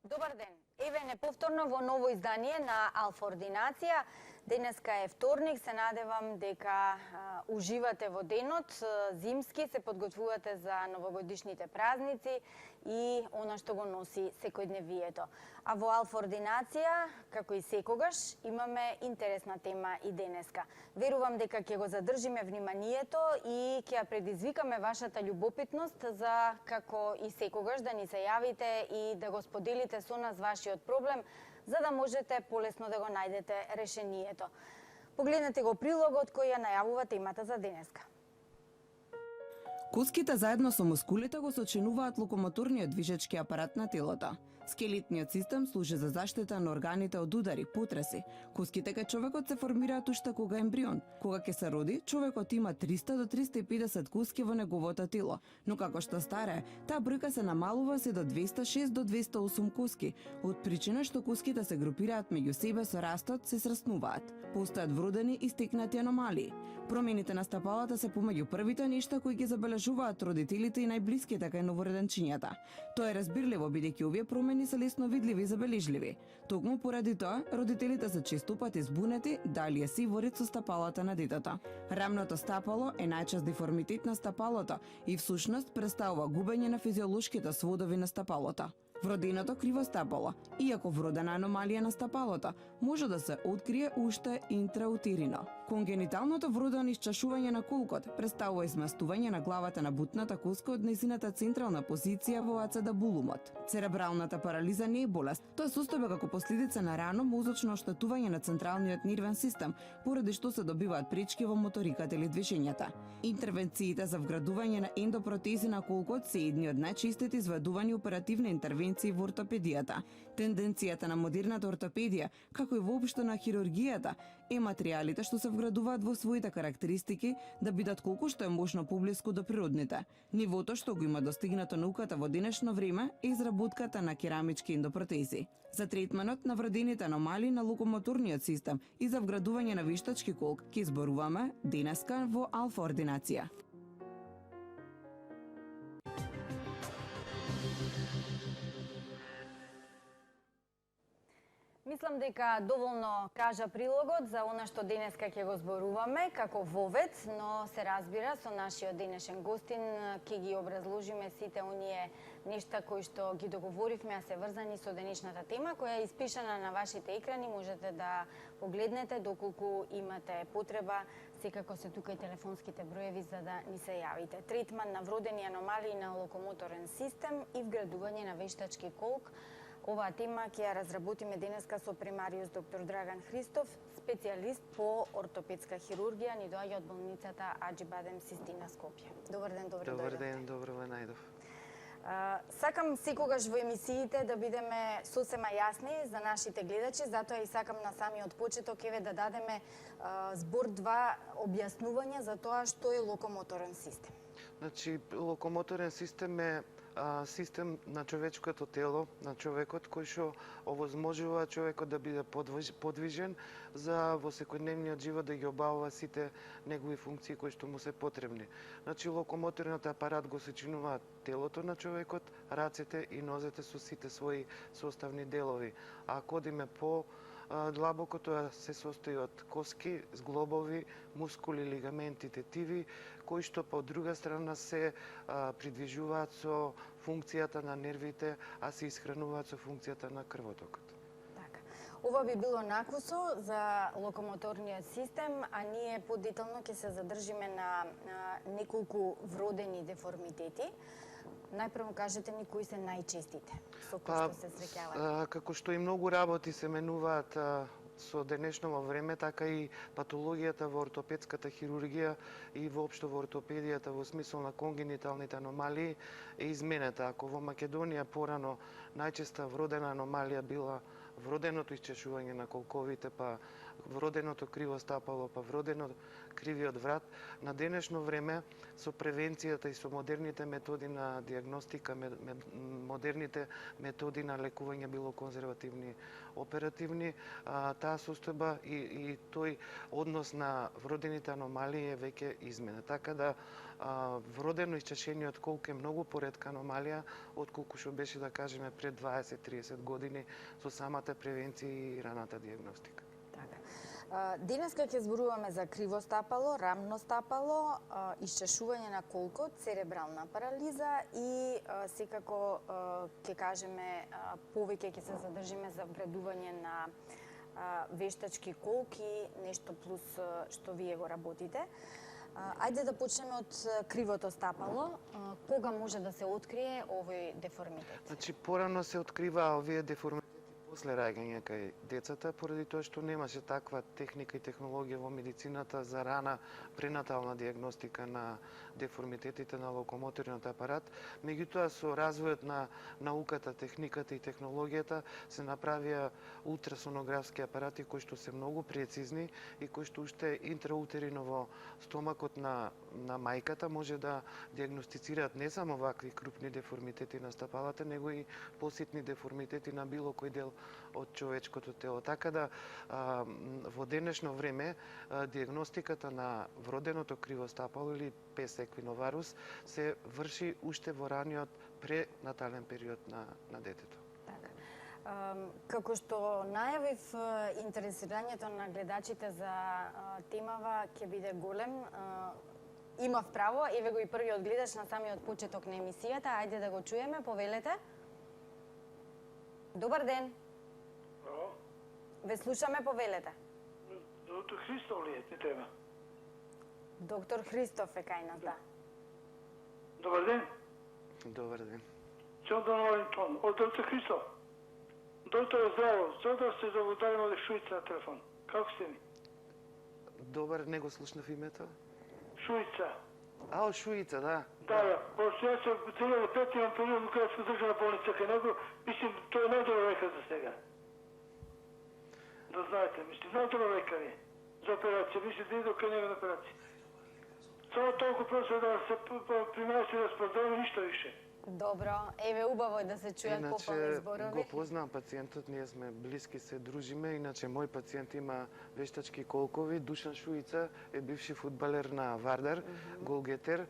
Добар ден! Еве неповторно во ново издание на Алфа Ординација. Денеска е вторник, се надевам дека уживате во денот, зимски, се подготвувате за новогодишните празници и она што го носи секојдневието. А во Алфа Ординација, како и секогаш, имаме интересна тема и денеска. Верувам дека ќе го задржиме вниманието и ќе ја предизвикаме вашата љубопитност за, како и секогаш, да ни се јавите и да го споделите со нас вашиот проблем, за да можете полесно да го најдете решението. Погледнете го прилогот кој ја најавува темата за денеска. Коските заедно со мускулите го сочинуваат локомоторниот движечки апарат на телото. Скелетниот систем служи за заштита на органите од удари, потреси. Коските кај човекот се формираат уште кога е ембрион. Кога ќе се роди, човекот има 300 до 350 коски во неговото тело, но како што старее, таа бројка се намалува се до 206 до 208 коски, од причина што коските се групираат меѓу себе со растот, се сраснуваат. Постојат вродени и стекнати аномалии. Промените на стапалата се помеѓу првите нешта кои ги забележуваат родителите и најблиските кај новороденчињата. Тоа е разбирливо бидејќи овие промени се лесно видливи и забележливи. Токму поради тоа, родителите се често пати збунети дали е сиворит со стапалата на детето. Рамното стапало е најчест деформитет на стапалото и всушност представува губење на физиолошките сводови на стапалото. Вроденото криво стапало, иако вродена аномалија на стапалото, може да се открие уште интраутерино. Конгениталното вродено исчашување на колкот представува изместување на главата на бутната коска од нејзината централна позиција во ацетабулумот. Церебралната парализа не е болест, тоа состојба како последица на рано мозочно оштетување на централниот нервен систем, поради што се добиваат пречки во моториката или движењата. Интервенциите за вградување на ендопротези на колкот се едни од најчестите изведувани оперативни интервенции во ортопедијата. Тенденцијата на модерната ортопедија, како и воопшто на хирургијата, е материјалите што се вградуваат во своите карактеристики да бидат колку што е можно поблиску до природните. Нивото што го има достигнато науката во денешно време е изработката на керамички ендопротези. За третманот на вродените аномалии на локомоторниот систем и за вградување на вештачки колк ќе изборуваме денеска во Алфа Ординација. Мислам дека доволно кажа прилогот за она што денеска ќе го зборуваме како вовед, но се разбира со нашиот денешен гостин ќе ги образложиме сите оние нешта кои што ги договоривме, а се врзани со денешната тема, која е испишана на вашите екрани, можете да погледнете доколку имате потреба. Секако се тука и телефонските броеви за да ни се јавите. Третман на вродени аномалии на локомоторен систем и вградување на вештачки колк. Оваа тема ќе ја разработиме денеска со примариус доктор Драган Христов, специјалист по ортопедска хирургија, ни доаѓа од болницата Аџибадем Систина Скопје. Добар ден, добро дојдовте. Добар ден, добро ве најдов. Сакам секогаш во емисиите да бидеме сосема јасни за нашите гледачи, затоа и сакам на самиот почеток еве да дадеме збор-два објаснувања за тоа што е локомоторен систем. Значи, локомоторен систем е систем на човечкото тело, на човекот, кој што овозможува човекот да биде подвижен за во секојдневниот живот да ги обавува сите негови функции кои што му се потребни. Значи, локомоторниот апарат го сочинува телото на човекот, рацете и нозете со сите своји составни делови. А ако одиме по длабоко, тоа се состои од коски, зглобови, мускули, лигаменти, тетиви, кои што по друга страна се придвижуваат со функцијата на нервите, а се исхрануваат со функцијата на крвотокот. Така. Ова би било накусо за локомоторниот систем, а ние подетално ќе се задржиме на неколку вродени деформитети. Најпрво кажете ни кои се најчестите со кои што се среќавате. Како што и многу работи се менуваат со денешно време, така и патологијата во ортопедската хирургија и воопшто во ортопедијата во смисол на конгениталните аномалии е изменета. Ако во Македонија порано најчеста вродена аномалија била вроденото исчешување на колковите, па вроденото криво стапало, па вродено кривиот врат, на денешно време со превенцијата и со модерните методи на диагностика, модерните методи на лекување, било конзервативни, оперативни, таа состојба и тој однос на вродените аномалии е веќе измена. Така да вродено исчешениот колк е многу поретка аномалија отколку што беше, да кажеме, пред 20-30 години со самата превенција и раната диагностика. Така. Денеска ќе зборуваме за криво стапало, рамно стапало, исчешување на колкот, церебрална парализа и секако ќе кажеме повеќе ќе се задржиме за вградување на вештачки колки, нешто плюс што вие го работите. Ајде да почнеме од кривото стапало. Кога може да се открие овој деформитет? Значи, порано се откриваа овие деформитети после раѓање кај децата, поради тоа што немаше таква техника и технологија во медицината за рана пренатална диагностика на деформитетите на локомоторниот апарат. Меѓутоа, со развојот на науката, техниката и технологијата се направија ултрасонографски апарати кои што се многу прецизни и кои што уште интраутерино во стомакот на мајката може да диагностицираат не само вакви крупни деформитети на стапалата, него и поситни деформитети на било кој дел од човечкото тело. Така да во денешно време диагностиката на вроденото криво стапало или пес еквиноварус се врши уште во раниот пренатален период на детето. Како што најавив, интересирањето на гледачите за темава ќе биде голем. Имав право, еве го и првиот гледач на самиот почеток на емисијата. Ајде да го чуеме, повелете. Добар ден. Ве слушаме, повелете. Доктор Христов ли е, не треба? Доктор Христов е кај нас, да. Добар ден. Добар ден. Чондан Валентон, од доктор Христов. Доктор, здраво, да се заводарим од Шуица на телефон. Како сте ми? Добар, не го слушнав името. Шуица. Од Шуица, да. Да. Пошто јас се 2005 имам период кога се држа на болница кај него, мислим, тој е најдобар лекар за сега. Да знаете, мислим, најдобар лекар е за операција, мислим да иде кај него на операција. Само толку просто да се примајаси да споздрави, ништо више. Добро, еве убаво е да се чујат пополни зборови. Го познавам пациентот, ние сме блиски, се дружиме. Иначе мој пациент има вештачки колкови. Душан Шуица е бивши фудбалер на Вардар, голгетер,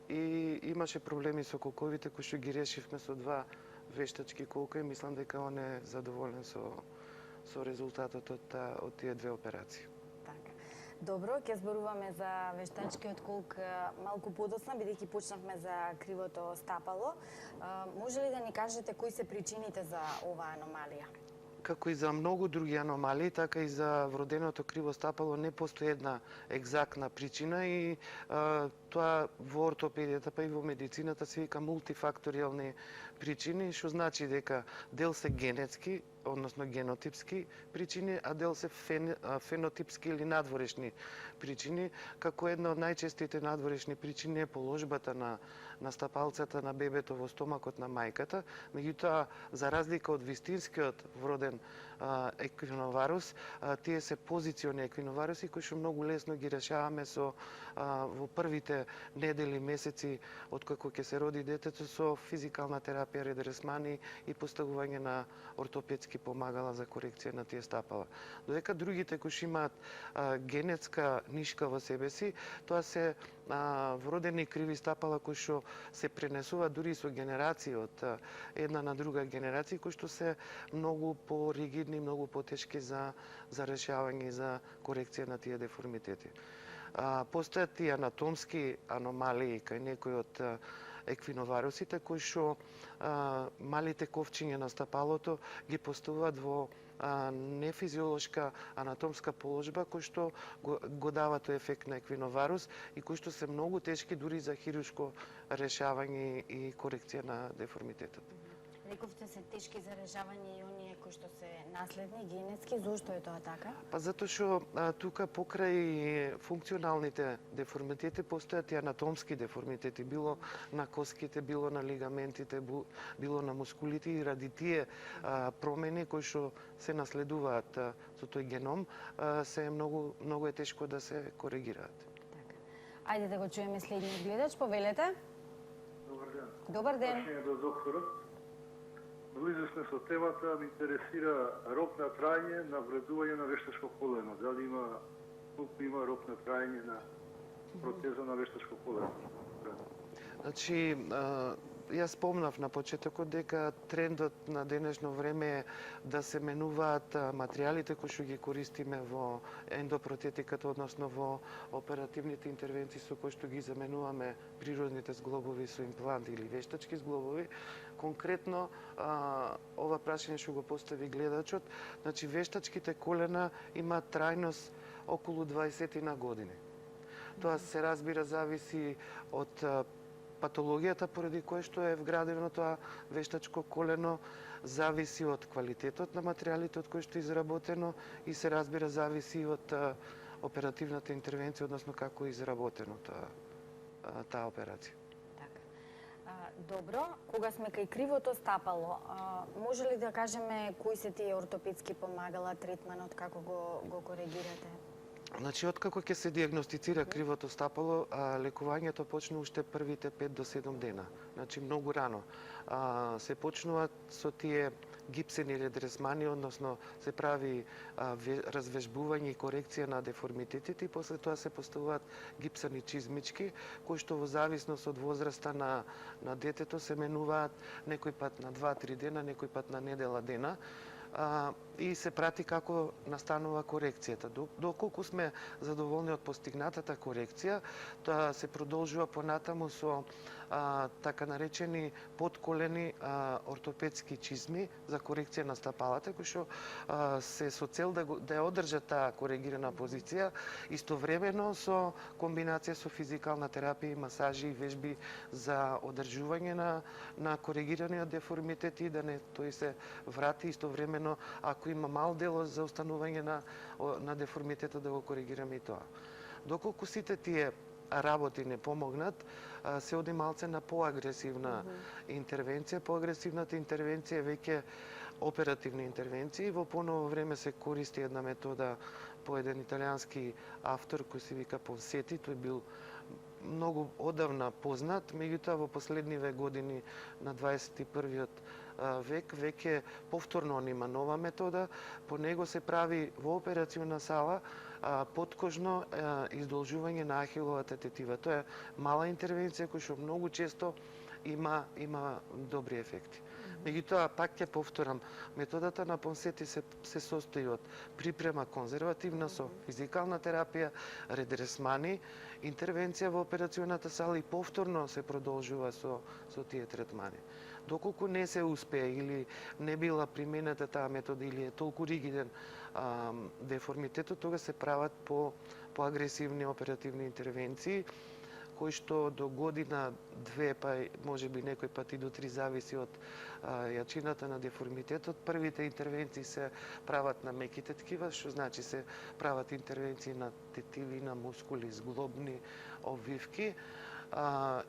и имаше проблеми со колковите кои што ги решивме со 2 вештачки колка и мислам дека он е задоволен со резултатот од тие 2 операции. Добро, ќе зборуваме за вештачкиот колк малку подоцна, бидејќи почнавме за кривото стапало. Може ли да ни кажете кои се причините за оваа аномалија? Како и за многу други аномалии, така и за вроденото криво стапало не постои една екзактна причина и тоа во ортопедијата па и во медицината се вика мултифакторијални причини, што значи дека дел се генетски, односно генотипски причини, а дел се фенотипски или надворешни причини. Како една од најчестите надворешни причини е положбата на стапалцата на бебето во стомакот на мајката. Меѓутоа, за разлика од вистинскиот вроден еквиноварус, тие се позициони еквиноваруси кои што многу лесно ги решаваме во првите недели, месеци откако ќе се роди детето со физикална терапија, редересмани и поставување на ортопедски помагала за корекција на тие стапала. Додека другите кои што имаат генетска нишка во себе си, тоа се вродени криви стапала кои што се пренесуваат дури со генерации од една на друга генерација, кои што се многу поригидни, многу потешки за решавање и за корекција на тие деформитети. Постојат и анатомски аномалии кај некои од еквиноварусите кои што малите ковчиња на стапалото ги поставуваат во нефизиолошка анатомска положба кој што го дава тој ефект на еквиноварус и кои што се многу тешки дури за хируршко решавање и корекција на деформитетот. Рековте се тешки за решавање и оние кои што се наследни, генетски. Зошто е тоа така? Па затоа што тука покрај функционалните деформитети постојат и анатомски деформитети, било на коските, било на лигаментите, било на мускулите, и ради тие промени кои што се наследуваат со тој геном, се многу е тешко да се коригираат. Така. Ајде да го чуеме следниот гледач, повелете. Добар ден. Добар ден. Прашање до докторот. Близо сме со темата, ме интересира рок на трајање на вредување на вештачко колено. Дали колку има рок на трајање на протеза на вештачко колено? Значи, јас спомнав на почетокот дека трендот на денешно време е да се менуваат материјалите кои што ги користиме во ендопротетиката, односно во оперативните интервенции со кои што ги заменуваме природните зглобови со импланти или вештачки зглобови. Конкретно, ова прашање што го постави гледачот, значи вештачките колена имаат трајност околу 20 на години. Тоа се разбира зависи од патологијата поради која што е вградено тоа вештачко колено, зависи од квалитетот на материјалите од кои што е изработено и се разбира зависи од оперативната интервенција, односно како е изработено таа операција. Добро, кога сме кај кривото стапало, може ли да кажеме кои се тие ортопедски помагала, третманот, како го коригирате? Значи, откако ќе се диагностицира кривото стапало, лекувањето почна уште првите 5 до 7 дена. Значи, многу рано. Се почнуваат со тие гипсени редресмани, односно се прави развежбување и корекција на деформитетите и после тоа се поставуваат гипсани чизмички, кои што во зависност од возраста на детето се менуваат некој пат на 2-3 дена, некој пат на недела дена. И се прати како настанува корекцијата. Доколку сме задоволни од постигнатата корекција, тоа се продолжува понатаму со така наречени подколени ортопедски чизми за корекција на стапалата, кои што се со цел да ја одржат таа коригирана позиција, истовремено со комбинација со физикална терапија и масажи и вежби за одржување на коригираниот деформитет и да не тој се врати истовремено, ако има мал дело за останување на деформитетот, да го коригираме и тоа. Доколку сите тие работи не помогнат, се оди малце на поагресивна интервенција. Поагресивната интервенција е веќе оперативни интервенции. Во поново време се користи една метода по еден италијански автор кој се вика Понсети. Тој бил многу одавна познат, меѓутоа во последниве години на 21-виот век веќе повторно он има нова метода. По него се прави во операциона сала подкожно издолжување на ахиловата тетива. Тоа е мала интервенција која што многу често има добри ефекти. Меѓутоа, пак ќе повторам, методата на Понсети се состои од припрема конзервативна со физикална терапија, редресмани, интервенција во операционата сала и повторно се продолжува со тие третмани. Доколку не се успее или не била применета таа метода или е толку ригиден деформитетот, тога се прават по агресивни оперативни интервенции, кои што до година, две, па може би некој пат и до 3 зависи од јачината на деформитетот. Првите интервенции се прават на меките ткива, што значи се прават интервенции на тетиви, на мускули, зглобни, обвивки,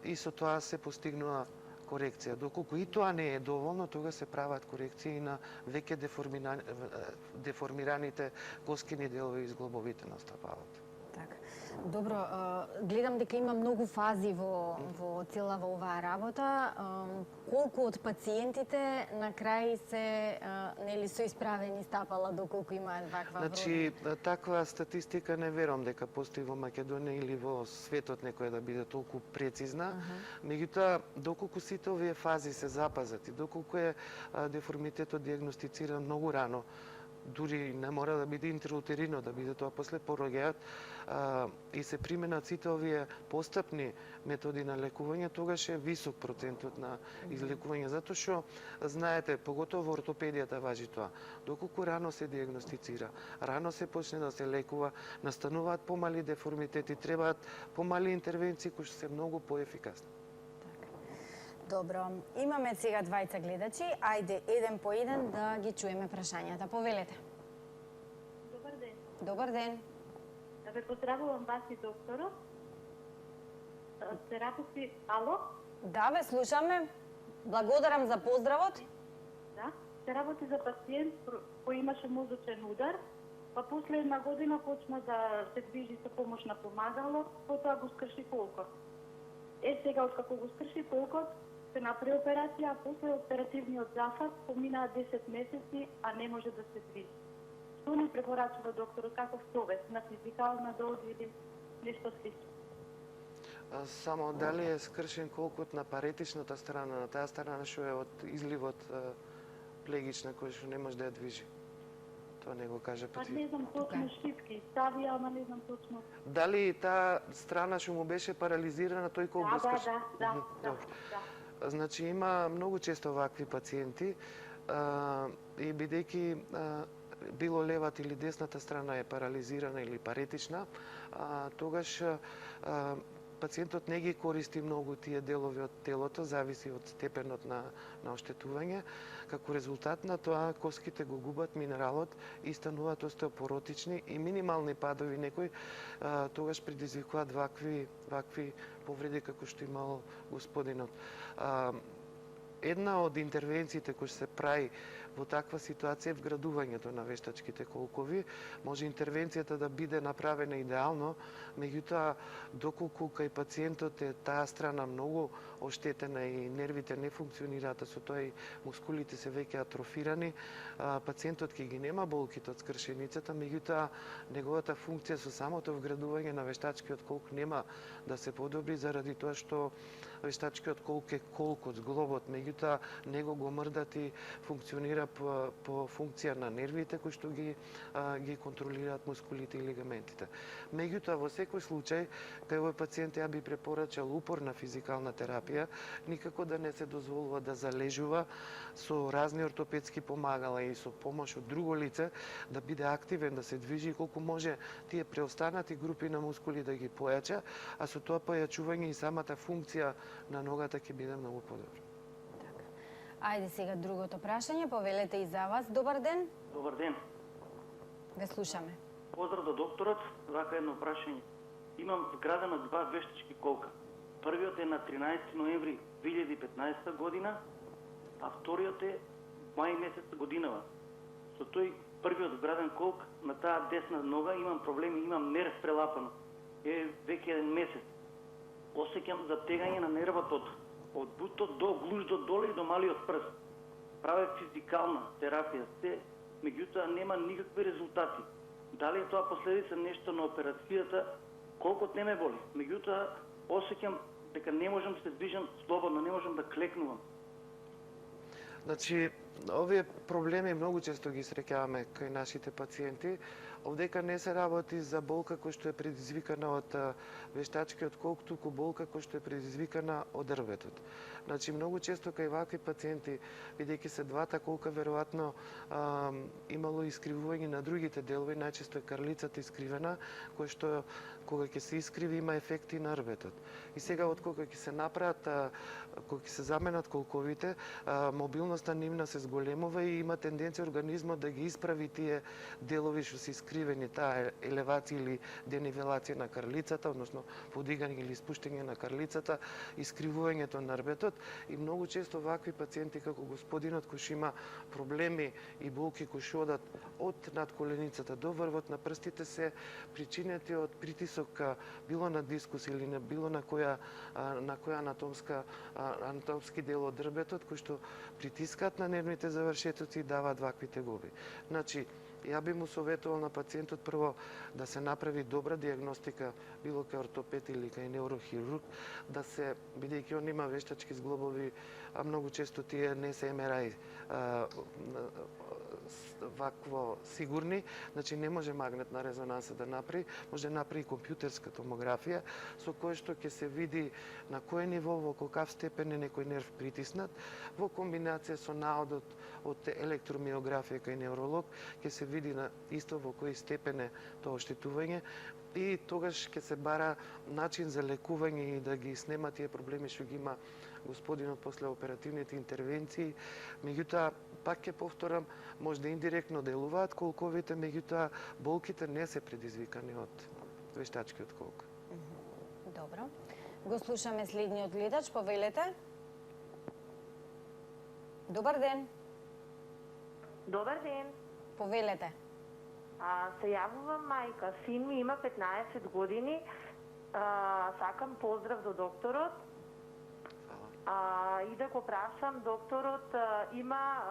и со тоа се постигнува корекција. Доколку и тоа не е доволно, тога се прават корекции на веќе деформираните коскини делови и зглобовите на стапалото. Така. Добро, гледам дека има многу фази во цела оваа работа. Колку од пациентите на крај се нели со исправени стапала доколку имаат ваква врода? Значи, таква статистика не верувам дека постои во Македонија или во светот некоја да биде толку прецизна. Меѓутоа, доколку сите овие фази се запазат и доколку е деформитетот диагностициран многу рано, дури не мора да биде интраутерино, да биде тоа после пороѓајот, и се применат сите овие постапни методи на лекување, тогаш е висок процентот на излекување, затоа што знаете, поготово во ортопедијата важи тоа. Доколку рано се диагностицира, рано се почне да се лекува, настануваат помали деформитети, требаат помали интервенции кои што се многу поефикасни. Добро, имаме сега двајца гледачи. Ајде, еден по еден да ги чуеме прашањата. Повелете. Добар ден. Добар ден. Да ве поздравувам вас и докторот. Се работи... Ало? Да, ве слушаме. Благодарам за поздравот. Да. Се работи за пациент кој имаше мозочен удар, па после една година почна да се движи со помош на помагало, потоа го скрши колкот. Сега, откако го скрши колкот, се направи операција, а после оперативниот зафат поминаа 10 месеци, а не може да се движи. Што ни препорачува докторот, каков совет, на физикална дози или нешто слично? само дали е скршен колкот на паретичната страна, на таа страна што е од изливот плегична кој што не може да ја движи. Тоа не го кажа Па пациент. не знам точно штипки, ставија, ама не знам точно. Дали таа страна што му беше парализирана, тој колку го скрши? Да. Добро. Значи има многу често вакви пациенти и бидејќи било левата или десната страна е парализирана или паретична, тогаш пациентот не ги користи многу тие делови од телото, зависи од степенот на оштетување. Како резултат на тоа, коските го губат минералот и стануваат остеопоротични и минимални падови некои тогаш предизвикуваат вакви повреди како што имал господинот. Една од интервенциите кои се прави во таква ситуација е вградувањето на вештачките колкови. Може интервенцијата да биде направена идеално, меѓутоа доколку кај пациентот е таа страна многу оштетена и нервите не функционираат, со тоа и мускулите се веќе атрофирани, пациентот ќе ги нема болките од скршеницата, меѓутоа неговата функција со самото вградување на вештачкиот колк нема да се подобри заради тоа што вештачкиот колк е колк од зглобот, меѓутоа него го мрдат и функционира по функција на нервите кои што ги контролираат мускулите и лигаментите. Меѓутоа во секој случај кај овој пациент ја би препорачал упорна физикална терапија, никако да не се дозволува да залежува со разни ортопедски помагала и со помош од друго лице да биде активен, да се движи колку може тие преостанати групи на мускули да ги појача, а со тоа појачување и самата функција на ногата ќе биде многу подобро. Ајде сега другото прашање, повелете и за вас. Добар ден. Добар ден. Ве слушаме. Поздрав до докторот, вака едно прашање. Имам вградена 2 вештачки колка. Првиот е на 13 ноември 2015 година, а вториот е мај месец годинава. Со тој првиот вграден колк на таа десна нога имам проблеми, имам нерв прелапано. Е веќе еден месец. Осеќам затегање на нервот од бутот до глуждот доле и до малиот прст. Праве физикална терапија, меѓутоа нема никакви резултати. Дали е тоа последица нешто на операцијата, колку не ме боли. Меѓутоа осеќам дека не можам да се движам слободно, не можам да клекнувам. Значи, овие проблеми многу често ги среќаваме кај нашите пациенти. Овдека не се работи за болка која што е предизвикана од вештачкиот колк, туку болка која што е предизвикана од рветот. Значи, многу често кај вакви пациенти, бидејќи се двата колка веројатно имало искривување на другите делови, најчесто е карлицата искривена, која што кога ќе се искриви има ефекти на рветот. И сега од кога ќе се направат, кога ќе се заменат колковите, мобилноста нивна се зголемува и има тенденција организмот да ги исправи тие делови што се искривени, таа елевација или денивелација на карлицата, односно подигање или спуштање на карлицата, искривувањето на рветот. И многу често вакви пациенти како господинот кој има проблеми и болки кои што одат од надколеницата до врвот на прстите се причинети од притисок било на дискус или на било на која анатомски дел од рветот кои што притискаат на нервните завршетоци и даваат вакви тегоби. Значи, ја би му советувал на пациентот прво да се направи добра диагностика, било кај ортопед или кај неурохирург, да се, бидејќи он има вештачки зглобови, а многу често тие не се МРИ вакво сигурни, значи не може магнетна резонанса да направи, може да направи компјутерска томографија, со која што ќе се види на кој ниво, во колкав степен е некој нерв притиснат, во комбинација со наодот од електромиографија кај невролог, ќе се види на исто во кој степен е тоа оштетување и тогаш ќе се бара начин за лекување и да ги снема тие проблеми што ги има господинот после оперативните интервенции. Меѓутоа, пак ќе повторам, може да индиректно делуваат колковите, меѓутоа болките не се предизвикани од вештачкиот колк. Добро. Го слушаме следниот гледач, повелете. Добар ден. Добар ден. Повелете. Се јавувам мајка. Син ми има 15 години. Сакам поздрав до докторот. И да го прашам, докторот има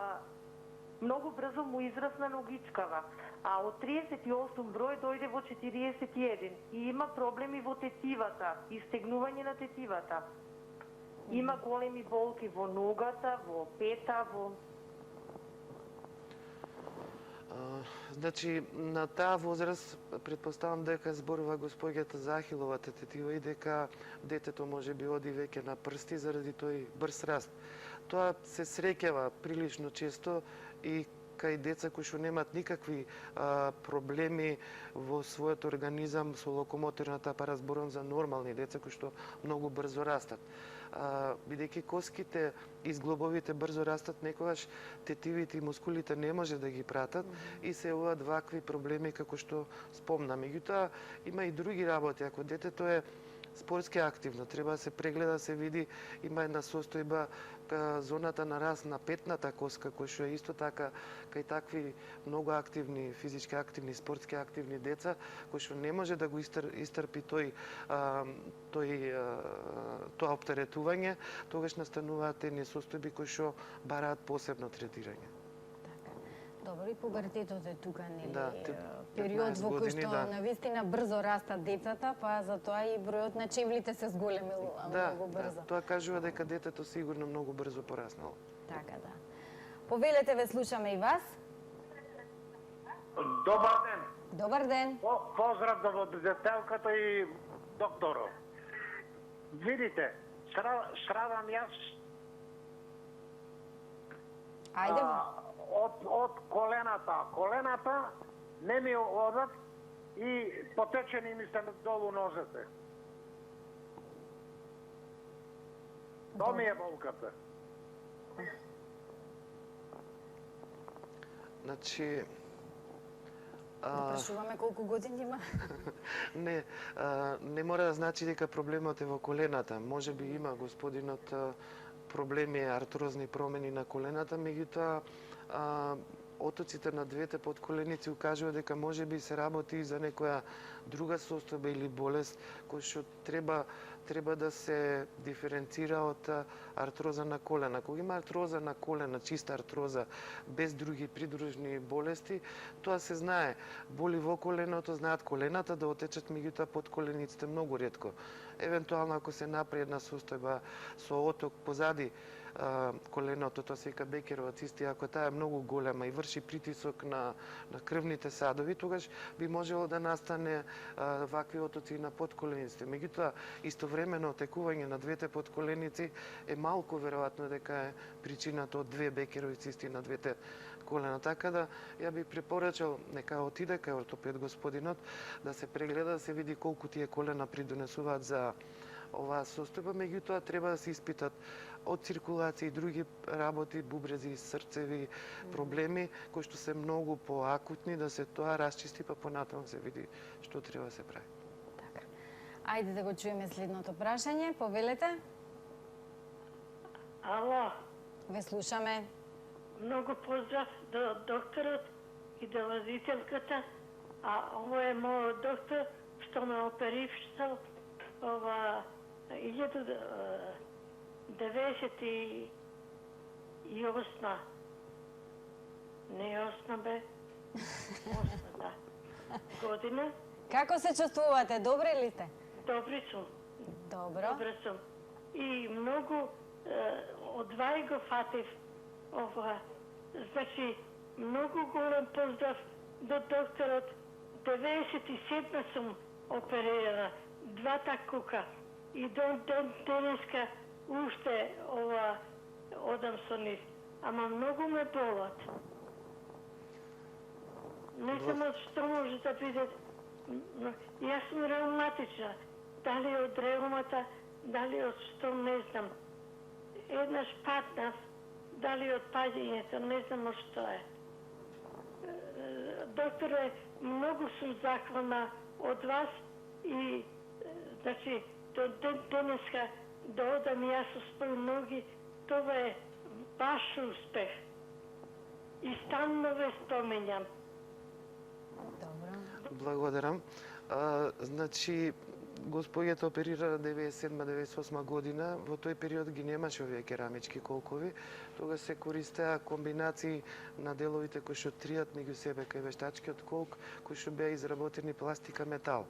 Многу брзо му израсна ногичкава, а од 38 број дојде во 41 и има проблеми во тетивата, истегнување на тетивата. Има големи болки во ногата, во пета, во... Значи, на таа возраст, предпоставам дека зборува госпоѓата за ахиловата тетива и дека детето може би оди веќе на прсти заради тој брз раст. Тоа се среќава прилично често и кај деца кои што немат никакви проблеми во својот организам со локомоторната апарат, зборам за нормални деца кои што многу брзо растат. Бидејќи коските и зглобовите брзо растат, некогаш тетивите и мускулите не може да ги пратат и се явуваат вакви проблеми како што спомна. Меѓутоа, има и други работи. Ако детето е спортски активно, треба да се прегледа, се види, има една состојба зоната на раст на петната коска, кој што е исто така кај такви многу активни, физички активни, спортски активни деца, кој што не може да го истрпи тоа оптеретување, тогаш настануваат едни состојби кои што бараат посебно третирање. Добро, и пубертетот е тука, нели? Да, период во кој што да. навистина брзо растат децата, па затоа и бројот на чевлите се зголемил многу брзо. Да, тоа кажува дека детето сигурно многу брзо пораснало. Така да. Повелете, ве слушаме и вас. Добар ден. Добар ден. Поздрав до водителката и докторот. Видите, страдам јас Ајде. од колената. Колената не ми одат и потечени ми се долу нозете. То ми е болката. Значи, Да прашуваме колку години има? не мора да значи дека проблемот е во колената. Може би има господинот проблеми, артрозни промени на колената, меѓутоа отоците на двете подколеници укажува дека може би се работи и за некоја друга состојба или болест кој што треба да се диференцира од артроза на колена. Кога има артроза на колена, чиста артроза, без други придружни болести, тоа се знае. Боли во коленото, знаат колената да отечат, меѓутоа подколениците многу ретко. Евентуално ако се направи една состојба со оток позади коленото, тоа се вика Бекерова цистија, ако таа е многу голема и врши притисок на крвните садови, тогаш би можело да настане вакви отоци на подколениците. Меѓутоа, истовремено отекување на двете подколеници е малку веројатно дека е причината од две Бекерови цисти на двете колена. Така да, ја би препорачал нека отиде кај ортопед господинот, да се прегледа, да се види колку тие колена придонесуваат за оваа состојба, меѓутоа треба да се испитат од циркулација и други работи, бубрези, срцеви, проблеми, кои што се многу поакутни, да се тоа расчисти, па понатаму се види што треба да се прави. Така. Ајде да го чуеме следното прашање. Повелете. Ало, Ве слушаме. многу поздрав до докторот и до водителката. А ово е мојот доктор што ме оперисал ова 98 не 8 бе 8 да година. Како се чувствувате? Добри ли сте? Добри сум. Добро. Добре сум. И многу одвај го фатив ова. Значи, многу голем поздрав до докторот. 97 сум оперирана. Двата кука. И до денеска уште ова одам со нив. Ама многу ме болат. Не само што може да биде. Јас сум реуматична. Дали од реумата, дали од што, не знам. Еднаш паднав, дали од падењето, не знам од што е. Докторе, многу сум захвална од вас и, значи, до денеска да одам јас со своји ноги, тоа е баш успех. И стално ве споменјам. Добро. Благодарам. Значи, Госпоѓата оперира 97-98 година, во тој период ги немаше овие керамички колкови, тогаш се користеа комбинации на деловите кои што тријат меѓу себе кај вештачкиот колк, кои што беа изработени пластика метал.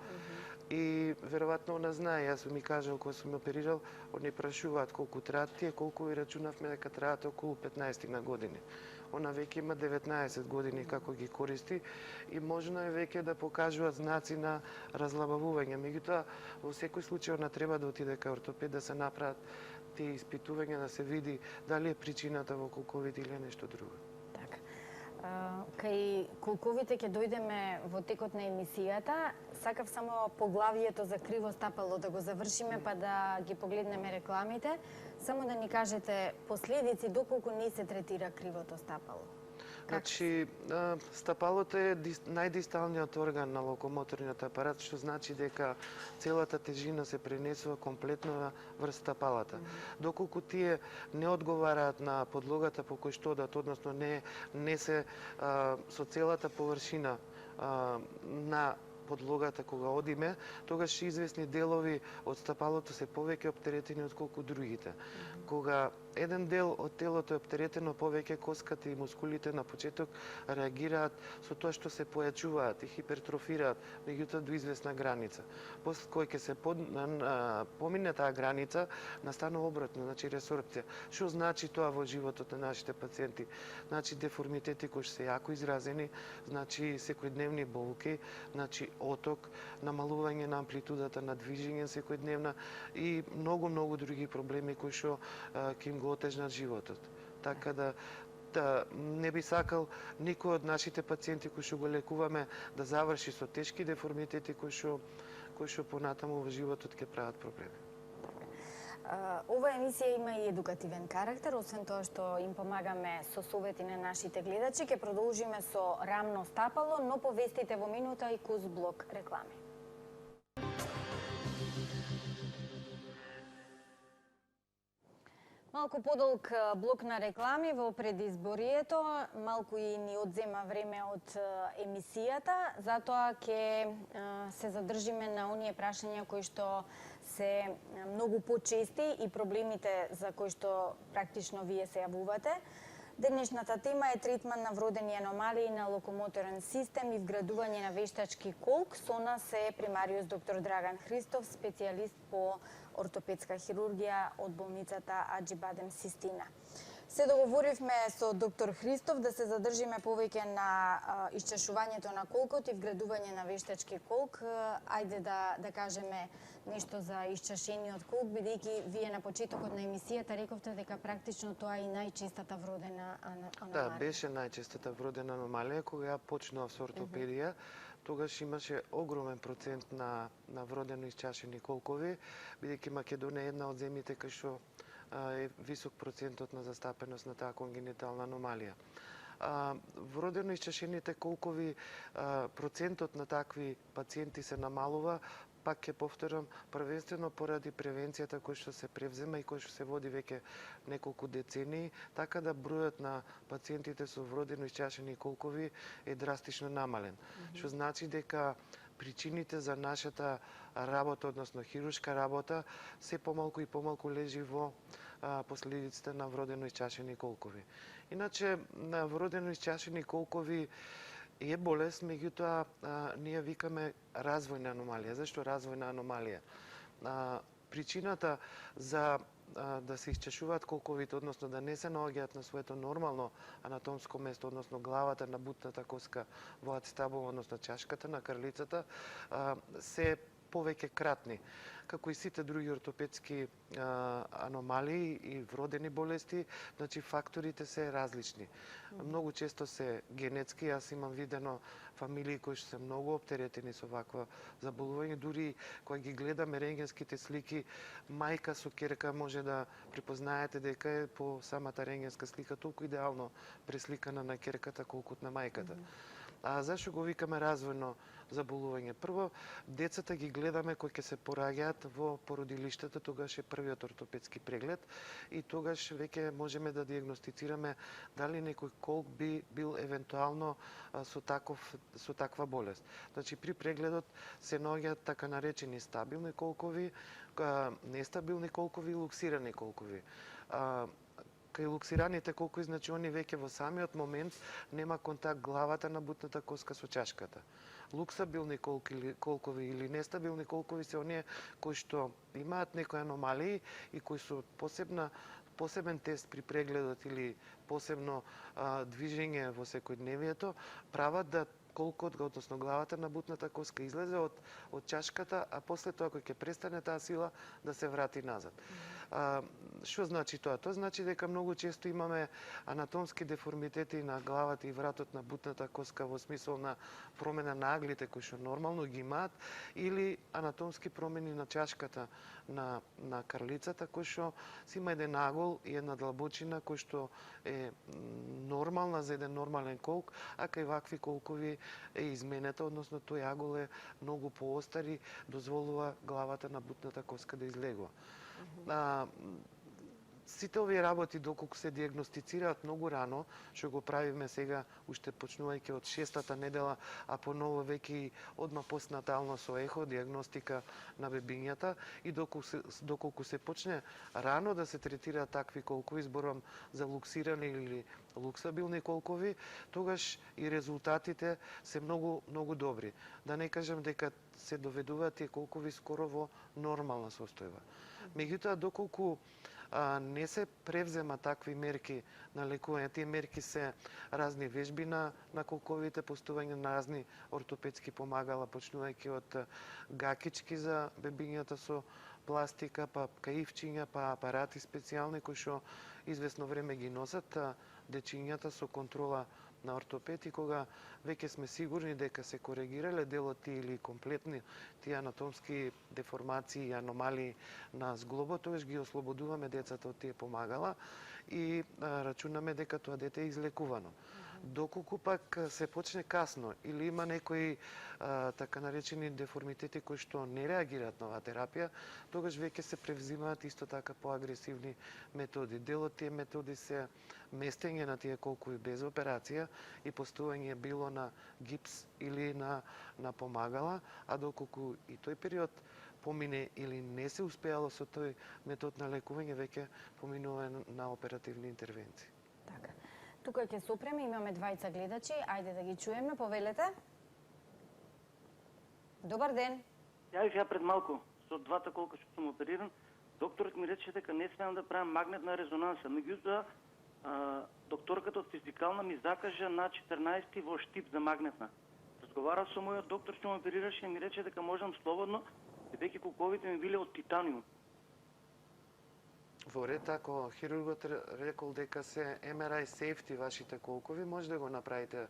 И веројатно она знае, јас ми кажал кога сум оперирал, они прашуваат колку траат тие колкови, рачунавме дека траат околу 15 на години. Она веќе има 19 години како ги користи и можно е веќе да покажуваат знаци на разлабавување. Меѓутоа, во секој случај она треба да отиде кај ортопед да се направат тие испитувања, да се види дали е причината во колковите или нешто друго. Така. Кај колковите ќе дојдеме во текот на емисијата. Сакав само поглавието за криво стапало да го завршиме, па да ги погледнеме рекламите. Само да ни кажете последици доколку не се третира кривото стапало. Значи, стапалото е најдисталниот орган на локомоторниот апарат, што значи дека целата тежина се пренесува комплетно врз стапалата. Доколку тие не одговараат на подлогата по кој што одат, односно не се со целата површина на подлогата кога одиме, тогаш известни делови од стапалото се повеќе оптеретени отколку другите. Кога еден дел од телото е оптеретено повеќе, коската и мускулите на почеток реагираат со тоа што се појачуваат и хипертрофираат, меѓутоа до известна граница. После кој ќе се помине таа граница, настанува обратно, значи ресорпција. Што значи тоа во животот на нашите пациенти? Значи деформитети кои се јако изразени, значи секојдневни болки, значи оток, намалување на амплитудата на движење секојдневна и многу други проблеми кои што ќе им го отежнат животот. Така да не би сакал никој од нашите пациенти кои што го лекуваме да заврши со тешки деформитети кои што понатаму во животот ќе прават проблеми. Ова емисија има и едукативен карактер, освен тоа што им помагаме со совети на нашите гледачи, ќе продолжиме со рамно стапало, но повестите во минута и куз блок реклами. Малку подолг блок на реклами во предизборието, малку и ни одзема време од емисијата, затоа ќе се задржиме на оние прашања кои што се многу почести и проблемите за кои што практично вие се јавувате. Денешната тема е третман на вродени аномалии на локомоторен систем и вградување на вештачки колк. Со нас е примариус доктор Драган Христов, специјалист по ортопедска хирургија од болницата Аџибадем Систина. Се договоривме со доктор Христов да се задржиме повеќе на исчешувањето на колкот и вградување на вештачки колк. Ајде да кажеме нешто за исчашениот колк, бидејќи вие на почетокот на емисијата рековте дека практично тоа е и најчестата вродена аномалија. Да, беше најчестата вродена аномалија кога ја почнав со ортопедија. Тогаш имаше огромен процент на вродено исчашени колкови, бидејќи Македонија е една од земјите кај што е висок процентот на застапеност на таа конгенитална аномалија. Вродено исчашените колкови, процентот на такви пациенти се намалува, пак ќе повторам, првенствено поради превенцијата која што се превзема и која што се води веќе неколку децении, така да бројот на пациентите со вродено исчашени колкови е драстично намален. Што значи дека причините за нашата работа, односно хируршка работа, се помалку и помалку лежи во последиците на вродено исчашени колкови. Иначе, на вродено исчашени колкови е болест, меѓутоа ние викаме развојна аномалија. Зашто развојна аномалија? Причината за да се исчешуваат колковите, односно да не се наоѓаат на своето нормално анатомско место, односно главата на бутната коска во ацетабул, односно чашката на крлицата, се повеќе кратни. Како и сите други ортопедски аномалии и вродени болести, значи факторите се различни. Многу често се генетски, јас имам видено фамилии кои што се многу оптеретени со ваква заболување, дури кога ги гледаме рентгенските слики, мајка со ќерка може да препознаете дека е по самата рентгенска слика толку идеално пресликана на ќерката колку на мајката. Зашо го викаме развојно заболување? Прво, децата ги гледаме кои ќе се пораѓаат во породилиштата, тогаш е првиот ортопедски преглед и тогаш веќе можеме да диагностицираме дали некој колк би бил евентуално со таква болест. Значи при прегледот се наоѓаат така наречени стабилни колкови, нестабилни колкови и луксирани колкови. Кај луксираните колкови, значи они веќе во самиот момент нема контакт главата на бутната коска со чашката. Луксабилни колкови или нестабилни колкови се оние кои што имаат некои аномалии и кои со посебен тест при прегледот или посебно движење во секојдневието прават да колкот, односно главата на бутната коска излезе од чашката, а после тоа кога ќе престане таа сила да се врати назад. Што значи тоа? Тоа значи дека многу често имаме анатомски деформитети на главата и вратот на бутната коска во смисол на промена на аглите кои што нормално ги имаат или анатомски промени на чашката на карлицата кој што си има еден агол и една длабочина кој што е нормална за еден нормален колк, а кај вакви колкови е изменета, односно тој агол е многу поостар и дозволува главата на бутната коска да излегува. Сите овие работи, доколку се диагностицираат многу рано, што го правиме сега, уште почнувајќи од 6-та недела, а поново веќе и одма постнатално со ехо, диагностика на бебињата, и доколку се почне рано да се третираат такви колкови, зборувам за луксирани или луксабилни колкови, тогаш и резултатите се многу добри. Да не кажам дека се доведуваат тие колкови скоро во нормална состојба. Меѓутоа, доколку не се превзема такви мерки на лекување, тие мерки се разни вежби на колковите, постување на разни ортопедски помагала, почнувајќи од гакички за бебињата со пластика, па каивчиња, па апарати специјални кои што известно време ги носат дечињата со контрола на ортопед, и кога веќе сме сигурни дека се коригирале дел од тие или комплетни тие анатомски деформации и аномалии на зглобот, тогаш ги ослободуваме децата од тие помагала и рачунаме дека тоа дете е излекувано. Доколку пак се почне касно или има некои така наречени деформитети кои што не реагираат на оваа терапија, тогаш веќе се превзимаат исто така поагресивни методи. Дел од тие методи се местење на тие колкови без операција и поставување било на гипс или на помагала, а доколку и тој период помине или не се успеало со тој метод на лекување, веќе поминува на оперативни интервенции. Така. Тука ќе се опреме, имаме двајца гледачи, ајде да ги чуеме, повелете. Добар ден. Јавив ја пред малку, со двата колка што сум опериран, докторот ми рече дека не смеам да правам магнетна резонанса. Меѓутоа, докторката од физикална ми закажа на 14 во Штип за магнетна. Разговарав со мојот доктор што ме оперираше и ми рече дека можам слободно, бидејќи колковите ми биле од титаниум. Во ред, ако хирургот рекол дека се MRI safety вашите колкови, може да го направите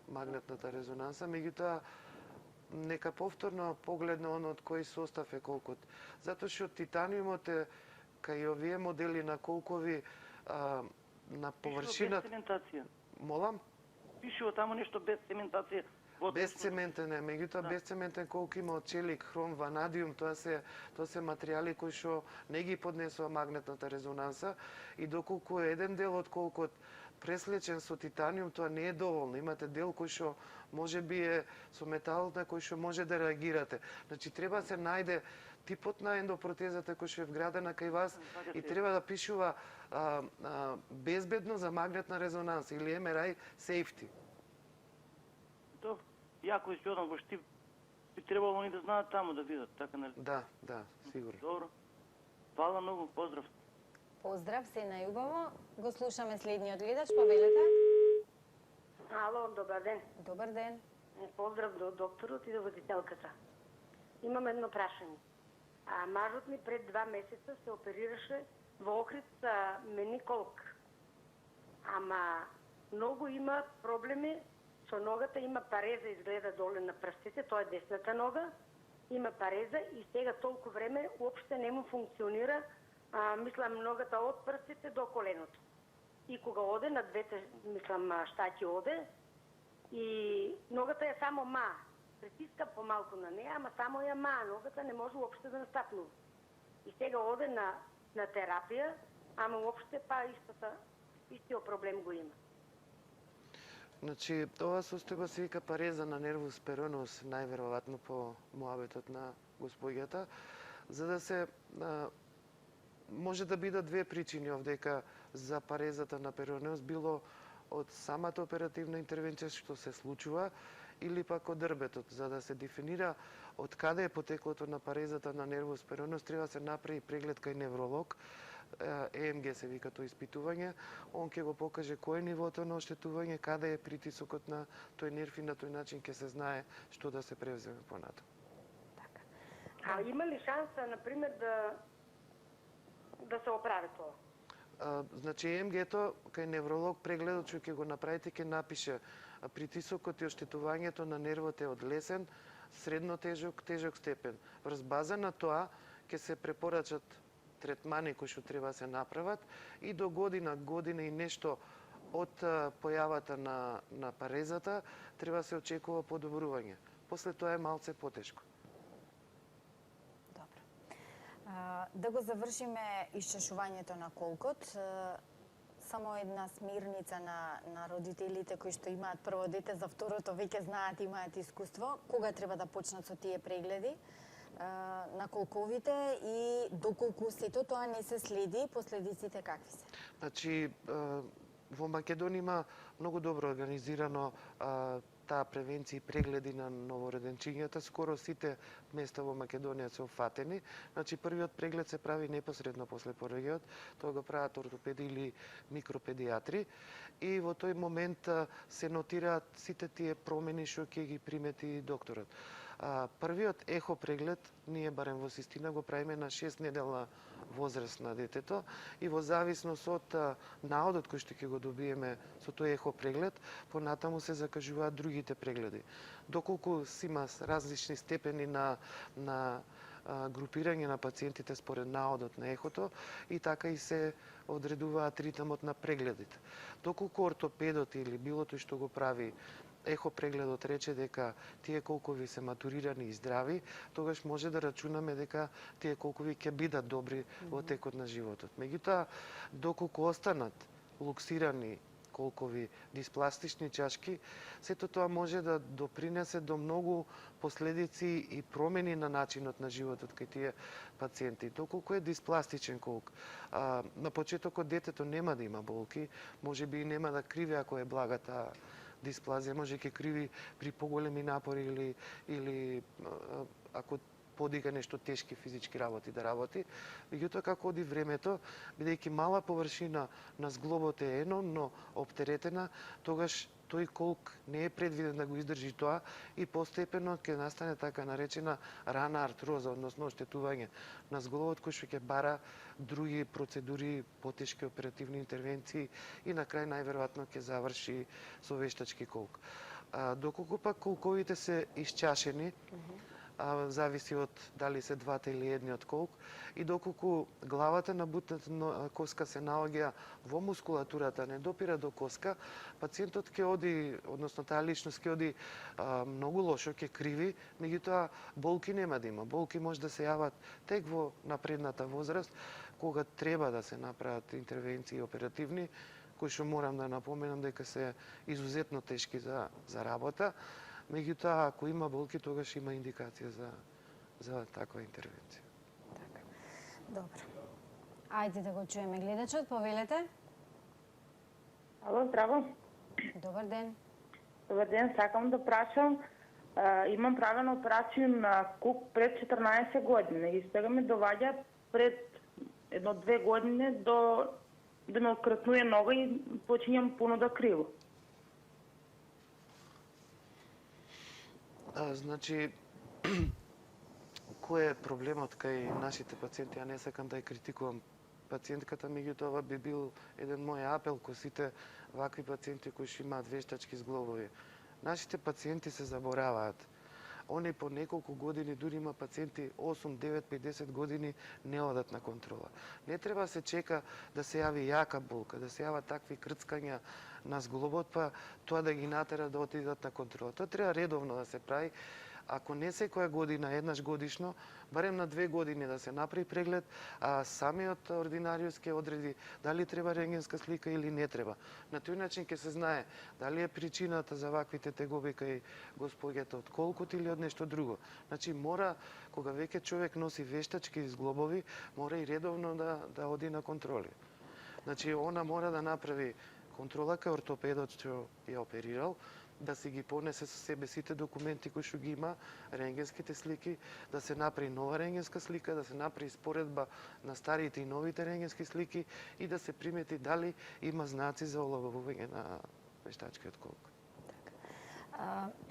магнетната резонанса, меѓутоа нека повторно погледне оно од кој состав е колкот. Затоа што титаниумот е кај овие модели на колкови на површина... Без цементација. Молам? Пишува таму нешто без цементација. Без цементен е, меѓутоа без цементен колку има од челик, хром, ванадиум, тоа се материјали кои што не ги поднесува магнетната резонанса, и доколку е еден дел од колкот преслечен со титаниум, тоа не е доволно. Имате дел кој што можеби е со метал на кој што може да реагирате. Значи треба се најде типот на ендопротезата кој што е вградена кај вас и треба да пишува безбедно за магнетна резонанса или MRI safety. Јако изјодам во Штип, би требало они да знаат таму да видат, така нели? Да, сигурно. Добро. Фала многу, поздрав. Поздрав, се најубаво. Го слушаме следниот гледач, повелете. Ало, добар ден. Добар ден. Поздрав до докторот и до водителката. Имам едно прашање. Мажот ми пред 2 месеца се оперираше во Охрид за мениколк. Ама многу има проблеми со ногата, има пареза, изгледа доле на прстите, тоа е десната нога, има пареза и сега толку време уопште не му функционира, мислам, ногата од прстите до коленото. И кога оде на двете, мислам, штаки оде, но ногата е само ма. Притиска помалку на нея, ама само ја ма. Ногата не може уопште да настапнува. И сега оде на терапија, ама уопште па истиот проблем го има. Значи, ова состојба се вика пареза на нервус перонус, најверојатно по муабетот на господјата, за да се може да бидат две причини овдека за парезата на перонус, било од самата оперативна интервенција што се случува, или пак од рбетот. За да се дефинира од каде е потеклото на парезата на нервус перонус, треба да се направи преглед кај невролог, ЕМГ се вика тоа испитување, он ќе го покаже кој е нивото на оштетување, каде е притисокот на тој нерв и на тој начин ќе се знае што да се превземе понатаму. А има ли шанса, например, да се оправи тоа? Значи ЕМГ-то кај невролог прегледот што ќе го направите ќе напише притисокот и оштетувањето на нервот е од лесен, средно тежок, тежок степен. Врз база на тоа ќе се препорачат третмани кои што треба да се направат и до година и нешто од појавата на парезата треба да се очекува подобрување. После тоа е малце потешко. Добро. Да го завршиме исчешувањето на колкот. Само една смирница на родителите кои што имаат прво дете, за второто веќе знаат, имаат искуство, кога треба да почнат со тие прегледи на колковите и доколку сето тоа не се следи, последиците какви се? Значи, во Македонија има многу добро организирано таа превенција и прегледи на новороденчињата. Скоро сите места во Македонија се офатени. Значи, првиот преглед се прави непосредно после пораѓајот. Тоа го прават ортопеди или микропедиатри. И во тој момент се нотираат сите тие промени што ќе ги примети докторот. Првиот ехо преглед, ние барем во Систина го правиме на 6-неделна возраст на детето и во зависност од наодот кој што ќе го добиеме со тој ехо преглед, понатаму се закажуваат другите прегледи. Доколку си има различни степени на групирање на пациентите според наодот на ехото и така и се одредуваат ритмот на прегледите. Доколку ортопедот или било тој што го прави ехо прегледот рече дека тие колкови се матурирани и здрави, тогаш може да рачунаме дека тие колкови ќе бидат добри во текот на животот. Меѓутоа, доколку останат луксирани колкови диспластични чашки, сето тоа може да допринесе до многу последици и промени на начинот на животот кај тие пациенти. Доколку е диспластичен колк, на почетокот детето нема да има болки, може би и нема да криви ако е блага таа дисплазија, може ќе криви при поголеми напори или ако подига нешто тешки физички работи да работи. Меѓутоа, како оди времето, бидејќи мала површина на зглобот е ено, но оптеретена, тогаш тој колк не е предвиден да го издржи тоа и постепено ќе настане така наречена рана артроза, односно оштетување на зглобот кој што ќе бара други процедури, потешки оперативни интервенции и на крај најверојатно ќе заврши со вештачки колк. Доколку пак колковите се исчашени, зависи од дали се двата или едниот колк, и доколку главата на бутната коска се наоѓа во мускулатурата, не допира до коска, пациентот ќе оди, односно таа личност ќе оди многу лошо, ќе криви, меѓутоа болки нема да има. Болки може да се јават тек во напредната возраст, кога треба да се направат интервенции оперативни, кои што морам да напоменам дека се изузетно тешки за работа. Меѓутоа, ако има болки, тогаш има индикација за таква интервенција. Така. Добро. Ајде да го чуеме гледачот, повелете. Ало, здраво. Добар ден. Добар ден, сакам да прашам. Имам правена операција на кук пред 14 години и сега ми доваѓа пред 1-2 години да ме открътнуе нога и починjam puno да криво. Значи, кој е проблемот кај нашите пациенти? Ја не сакам да ја критикувам пациентката, меѓутоа ова би бил еден мој апел кој сите вакви пациенти кои што имаат вештачки зглобови. Нашите пациенти се забораваат. Они по неколку години, дури има пациенти 8, 9, 50 години не одат на контрола. Не треба да се чека да се јави јака болка, да се јават такви крцкања на зглобот, па тоа да ги натера да отидат на контрола. Тоа треба редовно да се прави. Ако не секоја година, еднаш годишно, барем на 2 години да се направи преглед, а самиот ординариус ќе одреди дали треба рентгенска слика или не треба. На тој начин ќе се знае дали е причината за ваквите тегоби кај госпоѓата од колкот или од нешто друго. Значи мора, кога веќе човек носи вештачки зглобови, мора и редовно да оди на контроли. Значи она мора да направи контрола кај ортопедот што ја оперирал, да си ги понесе со себе сите документи кои што ги има, рентгенските слики, да се направи нова рентгенска слика, да се направи споредба на старите и новите рентгенски слики и да се примети дали има знаци за олабавување на вештачкиот колк.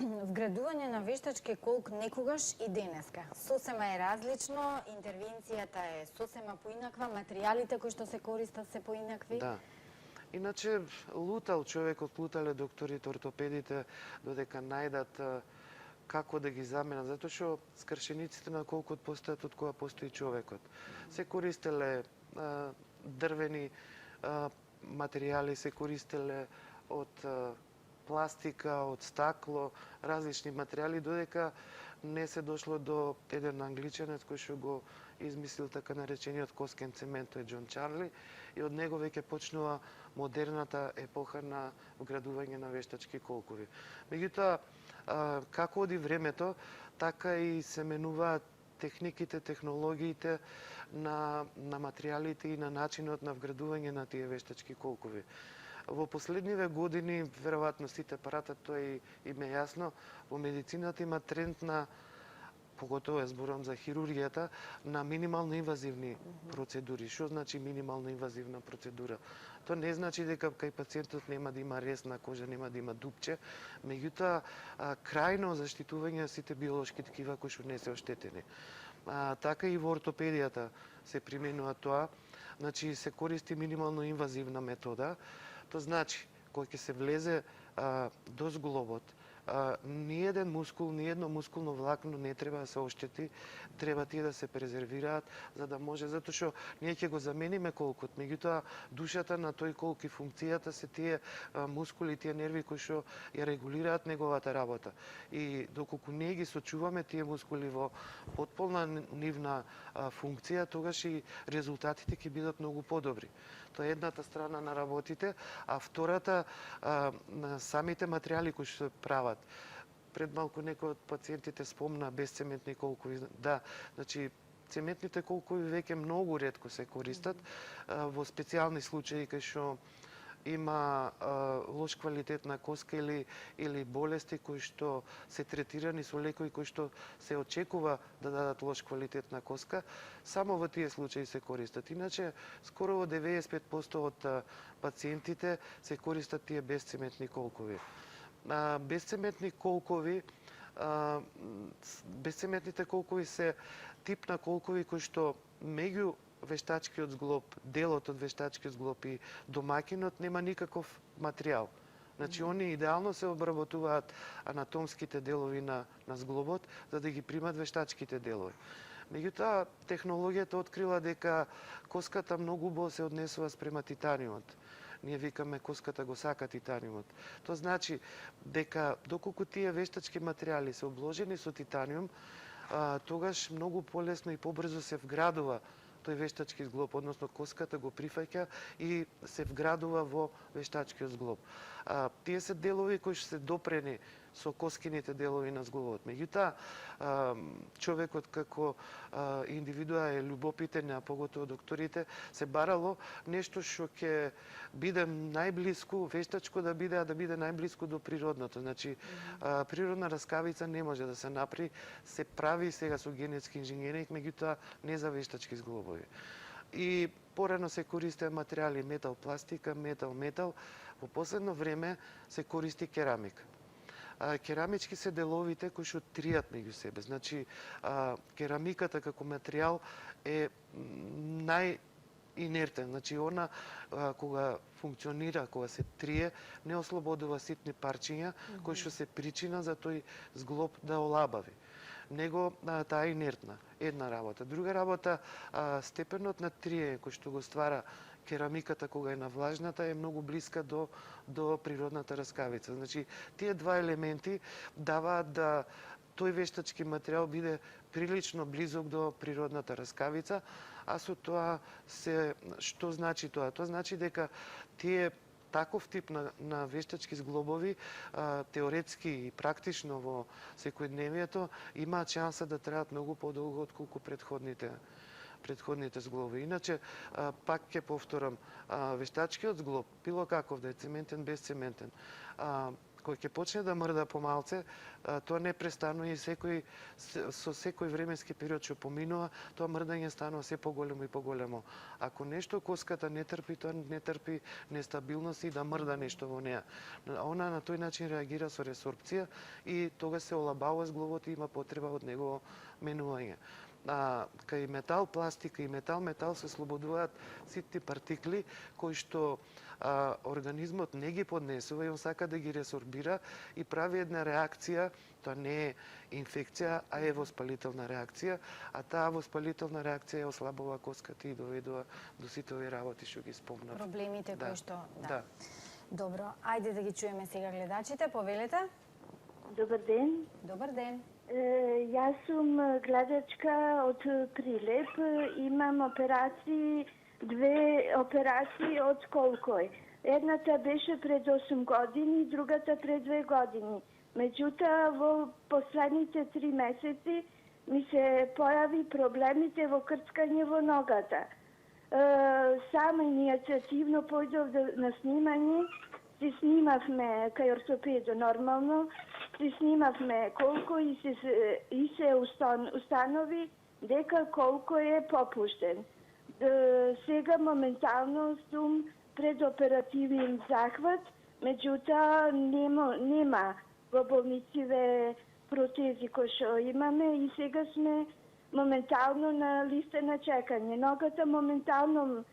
Вградување на вештачки колк некогаш и денеска. Сосема е различно, интервенцијата е сосема поинаква, материјалите кои што се користат се поинакви. Да. Иначе лутал човекот, лутале докторите, ортопедите, додека најдат како да ги заменат, затоа што скршениците на колкот постојат од кога постои човекот. Се користеле дрвени материјали, се користеле од пластика, од стакло, различни материјали, додека не се дошло до еден англичанец кој што го измислил така наречениот коскен цемент, тој Џон Чарли, и од него веќе почнува модерната епоха на вградување на вештачки колкови. Меѓутоа, како оди времето, така и се менуваат техниките, технологиите на материјалите и на начинот на вградување на тие вештачки колкови. Во последниве години, веројатно сите паратат, тоа им е јасно, во медицината има тренд на, поготово е зборам за хирургијата, на минимално инвазивни процедури. Што значи минимално инвазивна процедура? Тоа не значи дека кај пациентот нема да има рез на кожа, нема да има дупче, меѓутоа крајно заштитување на сите биолошки ткива кои што не се оштетени. Така и во ортопедијата се применува тоа, значи се користи минимално инвазивна метода. Тоа значи, кога ќе се влезе до зглобот, ни еден мускул, ни едно мускулно влакно не треба да се оштети, треба тие да се презервираат, за да може, затоа што ние ќе го замениме колкот, меѓутоа душата на тој колк и функцијата се тие мускули, тие нерви кои што ја регулираат неговата работа. И доколку ние ги сочуваме тие мускули во потполна нивна функција, тогаш и резултатите ќе бидат многу подобри. Тоа е едната страна на работите, а втората на самите материјали кои што се прават. Пред малку некој од пациентите спомна безцементни колкови. Да, значи цементните колкови веќе многу ретко се користат во специјални случаи кај што има лош квалитет на коска или болести кои што се третирани со лекови кои што се очекува да дадат лош квалитет на коска, само во тие случаи се користат. Иначе, скоро во 95% од пациентите се користат тие безцементни колкови. Безцементни колкови, безцементните колкови се тип на колкови кои што меѓу вештачкиот зглоб, делот од вештачкиот зглоб и домаќинот нема никаков материјал. Значи, они идеално се обработуваат анатомските делови на зглобот, за да ги примат вештачките делови. Меѓутоа, технологијата открила дека коската многу убаво се однесува спрема титаниумот. Ние викаме коската го сака титаниумот. Тоа значи дека доколку тие вештачки материјали се обложени со титаниум, тогаш многу полесно и побрзо се вградува тој вештачки зглоб, односно коската го прифаќа и се вградува во вештачкиот зглоб. Тие се делови кои што се допрени со коскините делови на зглобот. Меѓутоа, човекот како индивидуа е љубопитен, а поготово докторите, се барало нешто што ќе биде најблиску, вештачко да биде, а да биде најблиску до природното. Значи, природна раскавица не може да се направи, се прави сега со генетски инженеринг, меѓутоа не за вештачки зглобови. И порано се користеа материјали метал, пластика, метал. Во последно време се користи керамика. Керамички се деловите кои што тријат меѓу себе. Значи, керамиката како материјал е најинертен. Значи, она кога функционира, кога се трие, не ослободува ситни парчиња кои што се причина за тој зглоб да олабави. Него таа е инертна. Една работа. Друга работа, степенот на триење кој што го ствара керамиката кога е навлажната е многу блиска до природната раскавица. Значи, тие два елементи даваат да тој вештачки материјал биде прилично близок до природната раскавица, а со тоа што значи тоа? Тоа значи дека тие таков тип на вештачки зглобови, теоретски и практично во секојдневието, имаат шанса да траат многу подолго отколку предходните зглоби. Иначе, пак ќе повторам, вештачкиот зглоб, било каков да е, цементен, безцементен, кој ќе почне да мрда помалце, тоа не престанува и со секој временски период што поминува, тоа мрдање станува се поголемо и поголемо. Ако нешто коската не трпи, тоа не трпи нестабилност и да мрда нешто во неа. Она на тој начин реагира со ресорбција и тога се олабава зглобот и има потреба од негово менување. Кај метал, пластика и метал се слободуваат ситни партикли кои што организмот не ги поднесува и он сака да ги ресорбира и прави една реакција, тоа не е инфекција, а е воспалителна реакција, а таа воспалителна реакција ослабува коската и доведува до сите овие работи што ги спомнав. Проблемите кои што... Да. Добро, ајде да ги чуеме сега гледачите, повелете. Добар ден. Добар ден. Јас сум гледачка од Прилеп. Имам две операции од колкој. Едната беше пред 8 години, другата пред 2 години. Меѓутоа, во последните 3 месеци ми се појави проблемите во крцкање во ногата. Сама иницијативно појдов на снимање, си снимавме кај ортопедо нормално, си снимавме колко и се установи дека колко е попуштен. Сега моментално сум пред оперативен захват, меѓутоа нема во болнициве протези кои што имаме и сега сме моментално на листа на чекање. Ногата моментално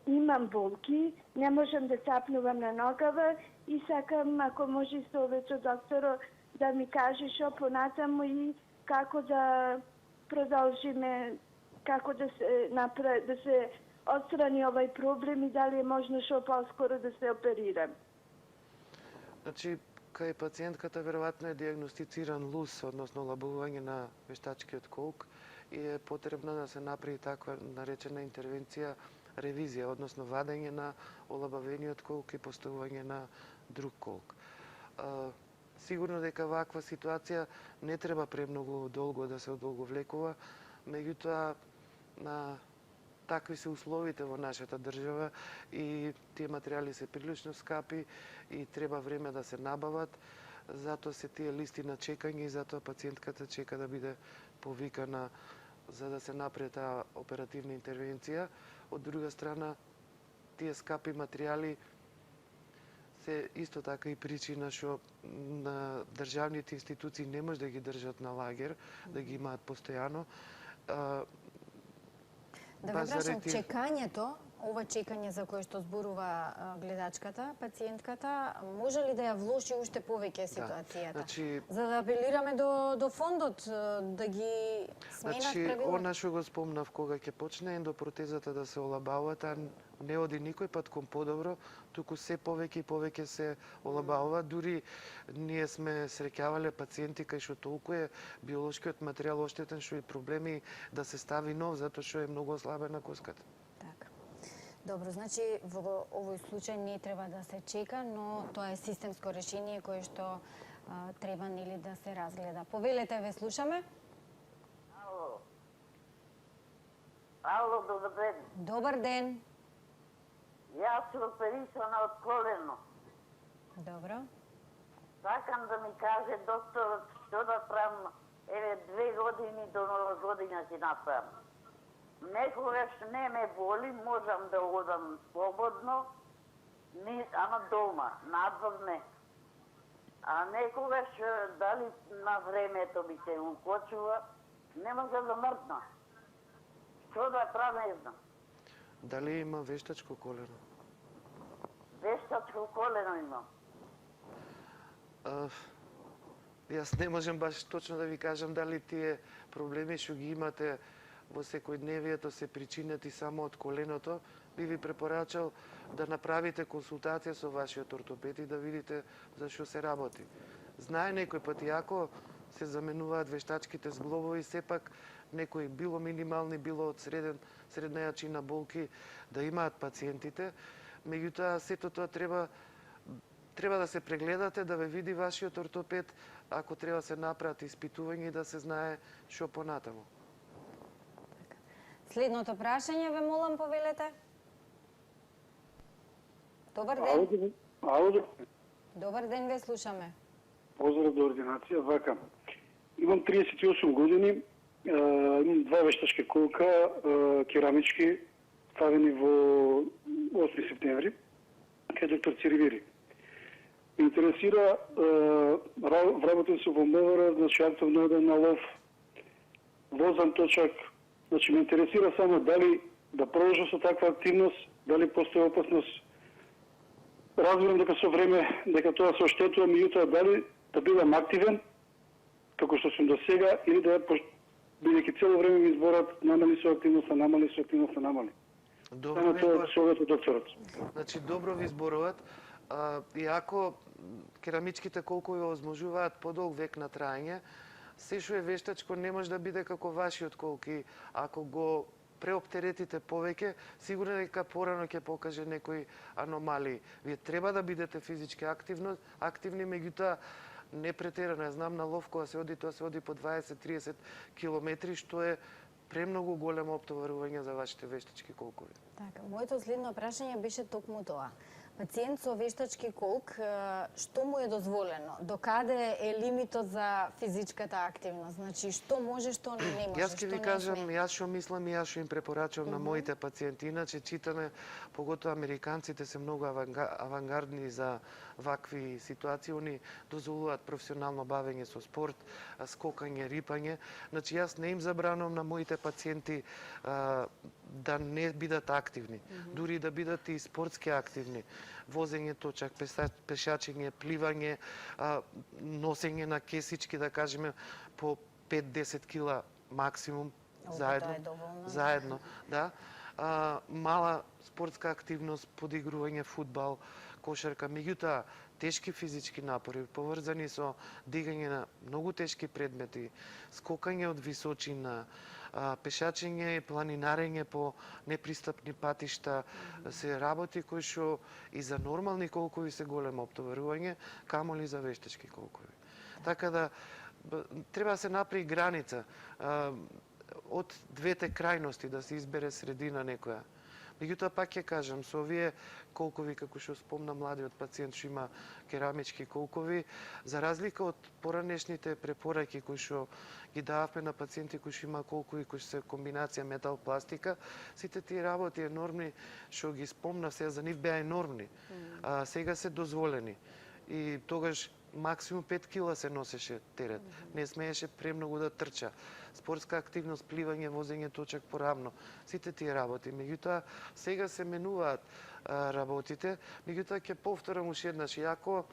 имам болки, не можам да цапнувам на ногава и сакам, ако може совето докторо, да ми каже што понатаму и како да продолжиме, како да се отстрани овај проблем и дали е можно што поскоро да се оперирам. Значи, кај пациентката веројатно е диагностициран ЛУС, односно лабување на вештачкиот колк, и е потребно да се направи таква наречена интервенција, ревизија, односно вадење на олабавениот колк и поставување на друг колк. Сигурно дека ваква ситуација не треба премногу долго да се одолговлекува, меѓутоа такви се условите во нашата држава и тие материјали се прилично скапи и треба време да се набават, затоа се тие листи на чекање и затоа пациентката чека да биде повикана за да се направи таа оперативна интервенција. Од друга страна, тие скапи материјали се исто така и причина што на државните институции не може да ги држат на лагер, да ги имаат постојано. Да ве прашам, чекањето, ова чекање за кое што зборува гледачката, пациентката, може ли да ја влоши уште повеќе ситуацијата? Значи, за да апелираме до фондот да ги сменат правила? Она што го спомнав, кога ќе почне ендопротезата да се олабава, таа не оди никој пат кон подобро, туку се повеќе и повеќе се олабава. Дури ние сме среќавале пациенти кај што толку е биолошкиот материјал оштетен што и проблеми да се стави нов, затоа што е многу ослабена коската. Така. Добро, значи во овој случај не треба да се чека, но тоа е системско решение кое што треба нели да се разгледа. Повелете, ве слушаме. Ало, добар ден. Добар ден. Јас сум оперисана од колено. Добро. Сакам да ми каже докторот што да правам, 2 години до нова година си направам. Некогаш не ме боли, можам да одам слободно, ама дома, надвор не. А некогаш дали на времето ми се укочува, не можам да мрдна. Што да правам, не знам. Дали има вештачко колено? Вештачко колено имам. Јас не можам баш точно да ви кажам дали тие проблеми што ги имате во секојдневието се причинети само од коленото, би ви препорачал да направите консултација со вашиот ортопед и да видите за што се работи. Знае некој пати, ако се заменуваат вештачките зглобови, сепак некои било минимални, било од средна јачина болки да имаат пациентите. Меѓутоа, сето тоа треба да се прегледате, да ве види вашиот ортопед, ако треба се направат испитувања и да се знае што понатаму. Следното прашање ве молам повелете. Добар ден. Ало, Добар ден, ве слушаме. поздрав до ординација. Вака, имам 38 години, имам два вештачки колка, керамички, ставени во 8 септември, кај доктор Цирвири. Ме интересира, вработен се во МВР, значи активно еден на лов, возам точак, значи ме интересира само дали да продолжам со таква активност, дали постои опасност. Разбирам дека со време, дека тоа се оштетува, меѓутоа дали да бидам активен, како што сум до сега, или да бидејќи цело време ми изборат намали со активноста, намали. Добро Само ви тоа зборуват. совет од докторот. Значи, добро ви зборуват. И ако керамичките колку ја озможуваат подолг век на траење, се што е вештачко не може да биде како вашиот колки. Ако го преоптеретите повеќе, сигурно дека порано ќе покаже некои аномалии. Вие треба да бидете физички активни, меѓутоа не претерано. Ја знам на лов кога се оди, тоа се оди по 20-30 километри, што е премногу големо оптоварување за вашите вештачки колкови. Така, моето следно прашање беше токму тоа. Пациент со вештачки колк, што му е дозволено? Докаде е лимитот за физичката активност? Значи, што може, што не може, Јас ќе ви кажам, јас што мислам и јас што им препорачувам на моите пациенти. Иначе читаме, поготоа американците се многу авангардни за вакви ситуации. Они дозволуваат професионално бавење со спорт, скокање, рипање. Значи, јас не им забранувам на моите пациенти да не бидат активни. Дури да бидат и спортски активни. Возење точак, пешачење, пливање, носење на кесички, да кажеме, по 5-10 кила максимум, заедно, да. Мала спортска активност, подигрување фудбал, кошарка, меѓутоа тешки физички напори, поврзани со дигање на многу тешки предмети, скокање од височина, пешачење и планинарење по непристапни патишта, се работи кои што и за нормални колкови се големо оптоварување, камоли за вештачки колкови. Така да треба да се направи граница од двете крајности, да се избере средина некоја. Меѓутоа, пак ќе кажам, со овие колкови, како што спомна младиот пациент, што има керамички колкови, за разлика од поранешните препораки кои што ги дававме на пациенти кои што има колкови кои што се комбинација метал-пластика, сите тие работи енормни што ги спомна сега за нив беа енормни. Сега се дозволени. И тогаш максимум 5 кила се носеше терет. Не смееше премногу да трча. Спортска активност, пливање, возење точак поравно. Сите тие работи. Меѓутоа, сега се менуваат работите. Меѓутоа, ќе повторам уште еднаш. Иако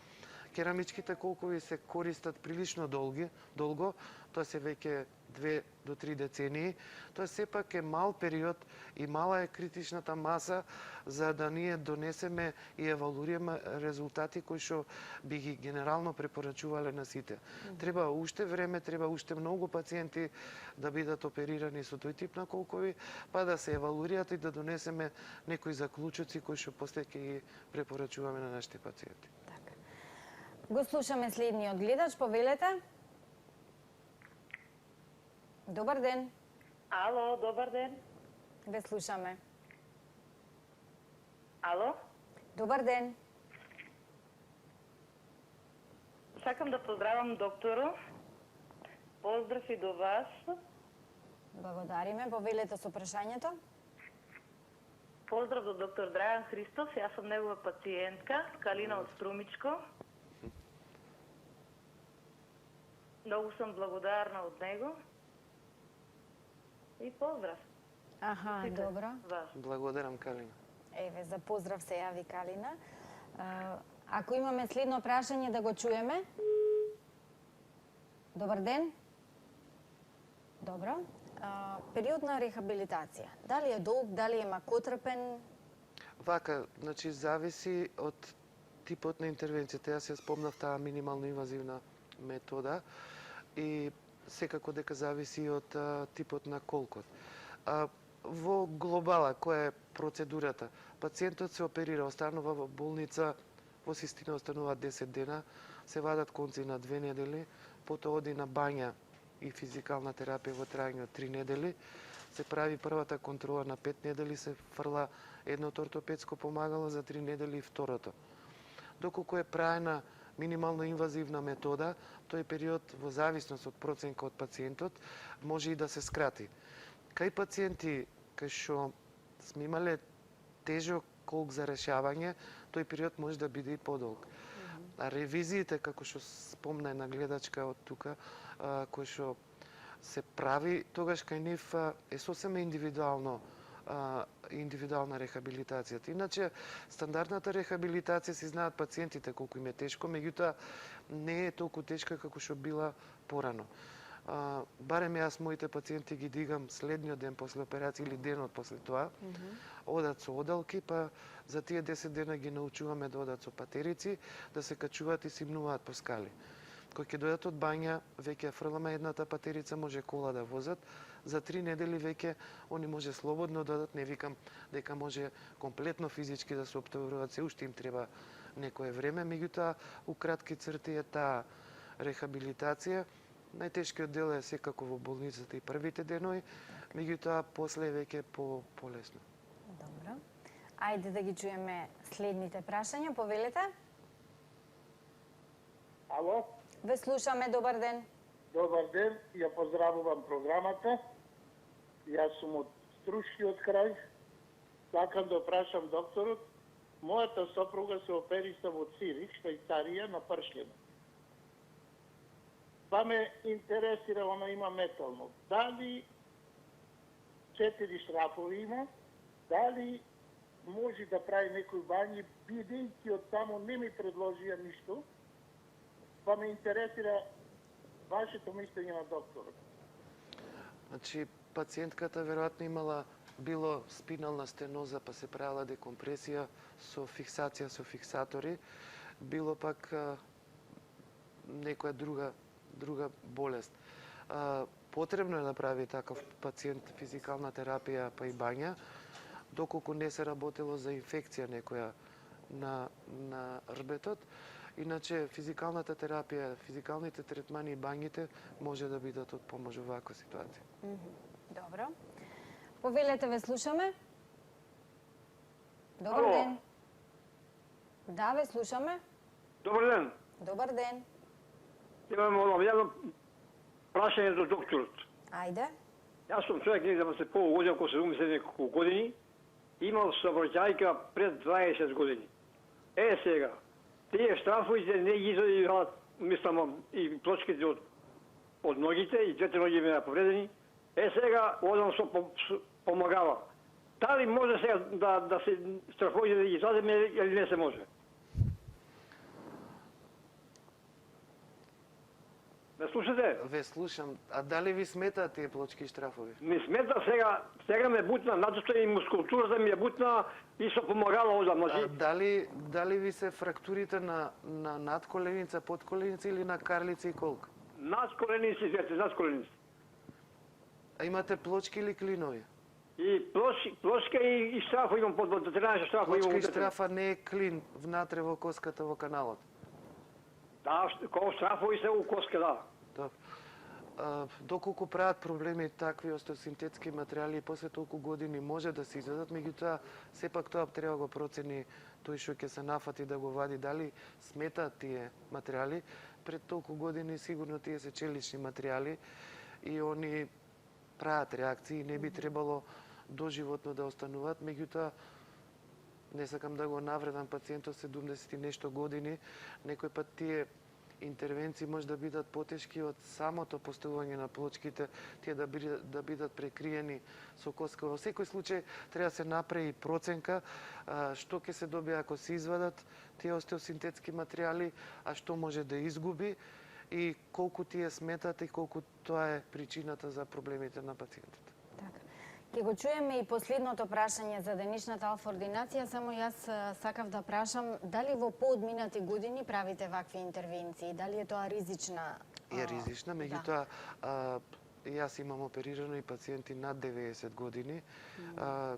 керамичките колкови се користат прилично долго, тоа се веќе 2 до 3 децении, тоа сепак е мал период и мала е критичната маса за да ние донесеме и евалуираме резултати кои што би ги генерално препорачувале на сите. Треба уште време, треба уште многу пациенти да бидат оперирани со тој тип на колкови, па да се евалуираат и да донесеме некои заклучоци кои што после ќе ги препорачуваме на нашите пациенти. Така. Го слушаме следниот гледач, повелете. Добар ден. Ало, добар ден. Ве слушаме. Ало? Добар ден. Сакам да поздравам доктору. Поздрав и до вас. Благодариме. Повелете со прашањето. Поздрав до доктор Драган Христов. Јас сум негова пациентка, Калина од Струмичко. Многу сум благодарна од него. И поздрав. Аха, добро. Благодарам, Калина. Еве, за поздрав се јави Калина. Ако имаме следно прашање да го чуеме. Добар ден. Добро. Период на рехабилитација. Дали е долг, дали е макотрпен? Вака, значи зависи од типот на интервенцијата. Јас ја спомнав таа минимално инвазивна метода и секако дека зависи од типот на колкот. Во глобала, која е процедурата? Пациентот се оперира, останува во болница, во систина останува 10 дена, се вадат конци на 2 недели, потоа оди на бања и физикална терапија во трајање од 3 недели, се прави првата контрола на 5 недели, се фрла едното ортопедско помагало, за 3 недели и второто. Доколку е праена минимално инвазивна метода, тој период во зависност од проценка од пациентот може и да се скрати. Кај пациенти кај што сме имале тежок колк за решавање, тој период може да биде и подолг. А ревизиите, како што спомна една гледачка од тука, кој што се прави, тогаш кај нив е сосема индивидуална рехабилитацијата. Иначе, стандардната рехабилитација си знаат пациентите колку им е тешко, меѓутоа не е толку тешка како што била порано. Барем јас моите пациенти ги дигам следниот ден после операција или денот после тоа, одат со одалки, па за тие 10 дена ги научуваме да одат со патерици, да се качуваат и симнуваат по скали. Кој ќе дојдат од бања, веќе фрламе едната патерица, може кола да возат. За 3 недели веќе они може слободно да одат, не викам дека може комплетно физички да се оптоваруваат, се уште им треба некое време, меѓутоа у кратки црти е таа рехабилитација. Најтешкиот дел е секако во болницата и првите денови, меѓутоа после е веќе полесно. Добро. Ајде да ги чуеме следните прашања. Повелете. Ало? Ве слушаме, добар ден. Добар ден, ја поздравувам програмата. Јас сум од Струшкиот крај. Сакам да прашам докторот. Мојата сопруга се опериса во Цирих, Швајцарија, на пршлена. Па ме интересира, она има метално. Дали 4 штрафови има, дали може да прави некој бањи, бидејќи од таму не ми предложија ништо, па ме интересира вашето мислење на докторот. Значи, пациентката веројатно имала било спинална стеноза, па се правила декомпресија со фиксација со фиксатори, било пак некоја друга болест. Потребно е да прави таков пациент физикална терапија па и бања, доколку не се работело за инфекција некоја на рбетот. Иначе физикалната терапија, физикалните третмани и бањите може да бидат од помош во ваква ситуација. Добро. Повелете, ве слушаме. Добар Ало. ден. Да, ве слушаме. Добар ден. Добар ден. Имам едно прашање до докторот. Ајде. Јас сум човек негде во полу година, околу 70 неколку години, имал сообраќајка пред 20 години. Сега, тие штрафоите не ги изодиваат, мислам, и плочките од ногите, и двете ноги ме повредени. Сега, одам со помагава. Дали може сега да се штрафоите да ги изадеме или не се може? Ме слушате? Ве слушам. А дали ви сметаат тие плочки и штрафови? Не смета сега ме бутна, натоа и мускултурата ми е бутна и со помагала одам. Дали ви се фрактурите на надколеница, подколеница или на карлица и колка? Надколеници, надколеници. А имате плочки или клинови? И плочка и штрафа имам под 13 штрафа имам. Плочка и штрафа не е клин внатре во коската во каналот. Да, кога штрафови се у коска, да. Доколку прават проблеми такви остеосинтетски материјали и после толку години може да се изведат, меѓутоа сепак тоа треба го процени тој што ќе се нафати да го вади, дали сметаат тие материјали. Пред толку години сигурно тие се челични материјали и они прават реакции, не би требало доживотно да остануваат, меѓутоа не сакам да го навредам пациентот 70 и нешто години, некој пат тие интервенции може да бидат потешки од самото поставување на плочките, тие да бидат прекриени со коска. Во секој случај треба да се направи проценка што ќе се добие ако се извадат тие остеосинтетски материјали, а што може да изгуби и колку тие сметат и колку тоа е причината за проблемите на пациентите. Така. Ке го чуеме и последното прашање за денешната алфа ординација, само јас сакав да прашам дали во поодминати години правите вакви интервенции, дали е тоа ризична? Е ризична, меѓутоа јас имам оперирано и пациенти над 90 години,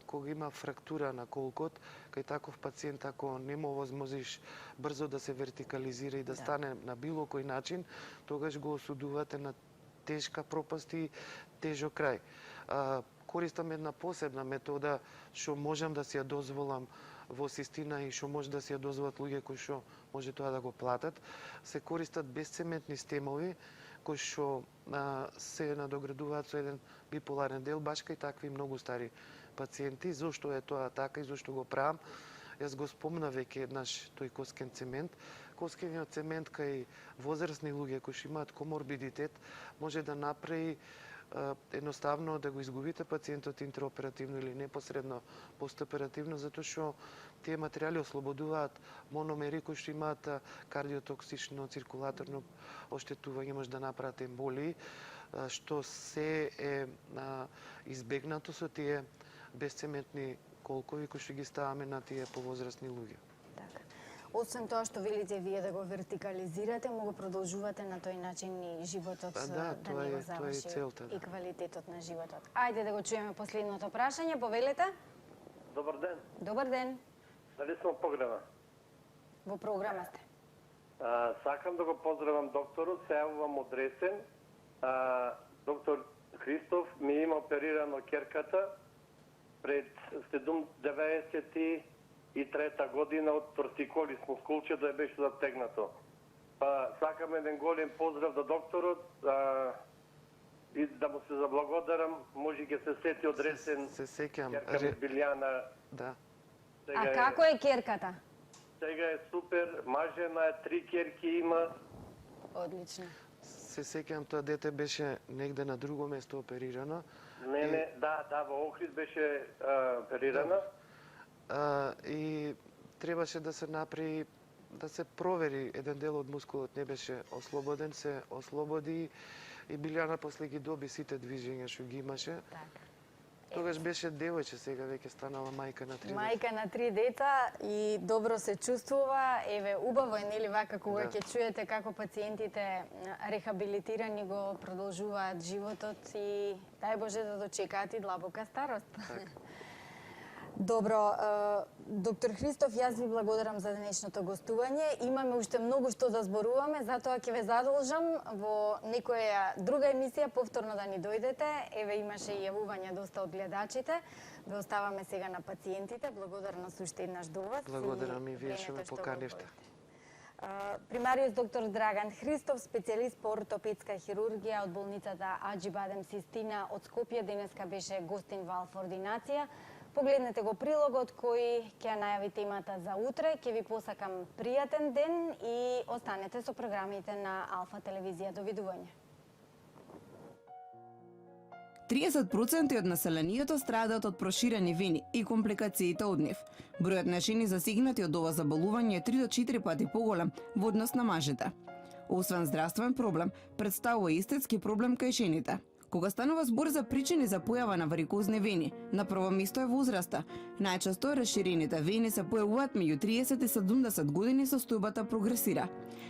кога има фрактура на колкот, кај таков пациент, ако не му овозможиш брзо да се вертикализира и да стане на било кој начин, тогаш го осудувате на тешка пропаст и тежок крај. Користам една посебна метода што можам да си ја дозволам во Систина и што може да си ја дозволат луѓе кои што може тоа да го платат. Се користат безцементни стемови кои што се надоградуваат со еден биполарен дел, баш кај такви многу стари пациенти. Зошто е тоа така и зошто го правам? Јас го спомна веќе еднаш тој коскен цемент. Коскениот цемент кај возрастни луѓе кои што имаат коморбидитет може да направи едноставно да го изгубите пациентот интраоперативно или непосредно постоперативно, затоа што тие материјали ослободуваат мономери кои што имаат кардиотоксично циркулаторно оштетување, може да направат емболии, што се е избегнато со тие безцементни колкови кои што ги ставаме на тие повозрастни луѓе. Освен тоа што велите вие да го вертикализирате, му го продолжувате на тој начин и животот да не го заврши и квалитетот на животот. Ајде да го чуеме последното прашање, повелете. Добар ден. Добар ден. Дали сме во програма? Во програма сте. Сакам да го поздравам докторот, се јавувам од Ресен. Доктор Христов ми има оперирано керката пред 93-та година од тортиколис мускулче да ја беше затегнато. Сакам еден голем поздрав до докторот и да му се заблагодарам, може ќе се сети од Ресен. Се сеќам. Керка Билјана. Да. А како е керката? Сега е супер, мажена е, 3 керки има. Одлично. Се сеќам, тоа дете беше негде на друго место оперирано. Да, во Охрид беше оперирана. И требаше да се направи, да се провери еден дел од мускулот, не беше ослободен, се ослободи и Билјана после ги доби сите движења што ги имаше. Тогаш беше девојче, сега веќе станала мајка на 3 деца. Мајка на 3 дета и добро се чувствува. Еве, убаво е, нели вака, кога ќе чуете како пациентите рехабилитирани го продолжуваат животот и дај Боже да дочекаат и длабока старост. Добро, доктор Христов, јас ви благодарам за денешното гостување. Имаме уште многу што да зборуваме, затоа ќе ве задолжам во некоја друга емисија повторно да ни дојдете. Еве, имаше и јавувања доста од гледачите. Ве оставаме сега на пациентите. Благодарност уште еднаш до вас. Благодарам и вие што ме поканивте. Примариус доктор Драган Христов, специјалист по ортопедска хирургија од болницата Аџи Бадем Систина од Скопје, денеска беше гостин во алфа ординација. Погледнете го прилогот кој ќе најави темата за утре. Ќе ви посакам пријатен ден и останете со програмите на Алфа телевизија. Довидување. 30% од населението страдаат од проширени вени и компликациите од нив. Бројот на жени засегнати од ова заболување е 3 до 4 пати поголем во однос на мажите. Освен здравствен проблем, представува и естетски проблем кај жените. Кога станува збор за причини за појава на варикозни вени, на прво место е возраста. Најчесто расширените вени се појавуваат меѓу 30 и 70 години, состојбата прогресира.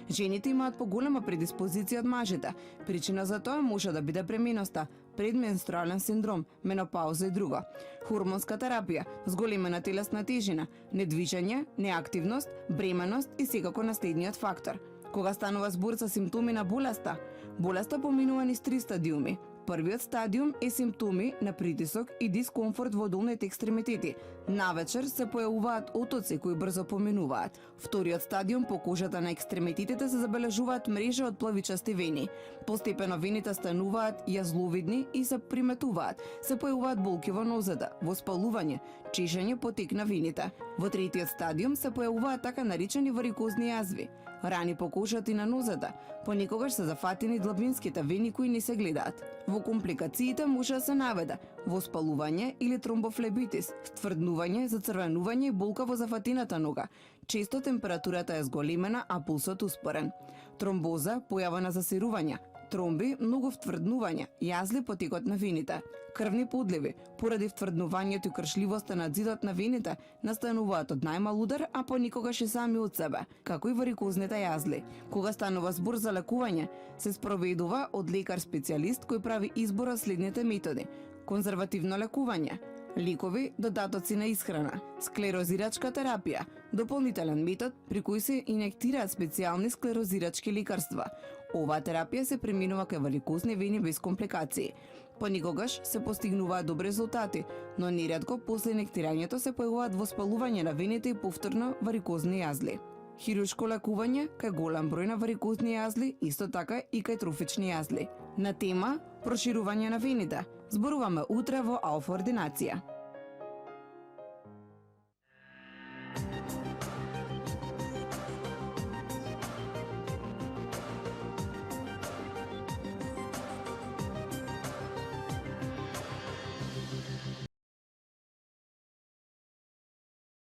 Жените имаат поголема предиспозиција од мажите. Причина за тоа може да биде пременоста, предменструален синдром, менопауза и друго. Хормонска терапија, зголемена телесна тежина, недвижење, неактивност, бременост и секако наследниот фактор. Кога станува збор за симптоми на болеста поминува низ 3 стадиуми. Првиот стадиум е симптоми на притисок и дискомфорт во долните екстремитети. Навечер се појавуваат отоци кои брзо поминуваат. Вториот стадиум по кожата на екстремитетите се забележуваат мрежа од плавичасти вени. Постепено вените стануваат јазловидни и се приметуваат. Се појавуваат болки во нозата, воспалување, чешење потек на вените. Во третиот стадиум се појавуваат така наречени варикозни јазви. Рани по кожата и на нозата, понекогаш се зафатени длабинските вени кои не се гледаат. Во компликациите може да се наведе воспалување или тромбофлебитис, стврднување, зацрвенување и болка во зафатената нога. Често температурата е зголемена, а пулсот успорен. Тромбоза, појава на засирување, Тромби, многу втврднувања, јазли по текот на вените, крвни подливи, поради втврднувањето и кршливоста на ѕидот на вените, настануваат од најмал удар, а понекогаш и сами од себе, како и варикозните јазли. Кога станува збор за лекување, се спроведува од лекар-специјалист кој прави избор од следните методи: конзервативно лекување, лекови, додатоци на исхрана, склерозирачка терапија, дополнителен метод при кој се инектираат специјални склерозирачки лекарства. Оваа терапија се применува кај варикозни вени без компликации. Понекогаш се постигнуваат добри резултати, но неретко после инектирањето се појавуваат воспалување на вените и повторно варикозни јазли. Хируршко лекување кај голем број на варикозни јазли, исто така и кај трофични јазли. На тема проширување на вените зборуваме утре во Алфа ординација.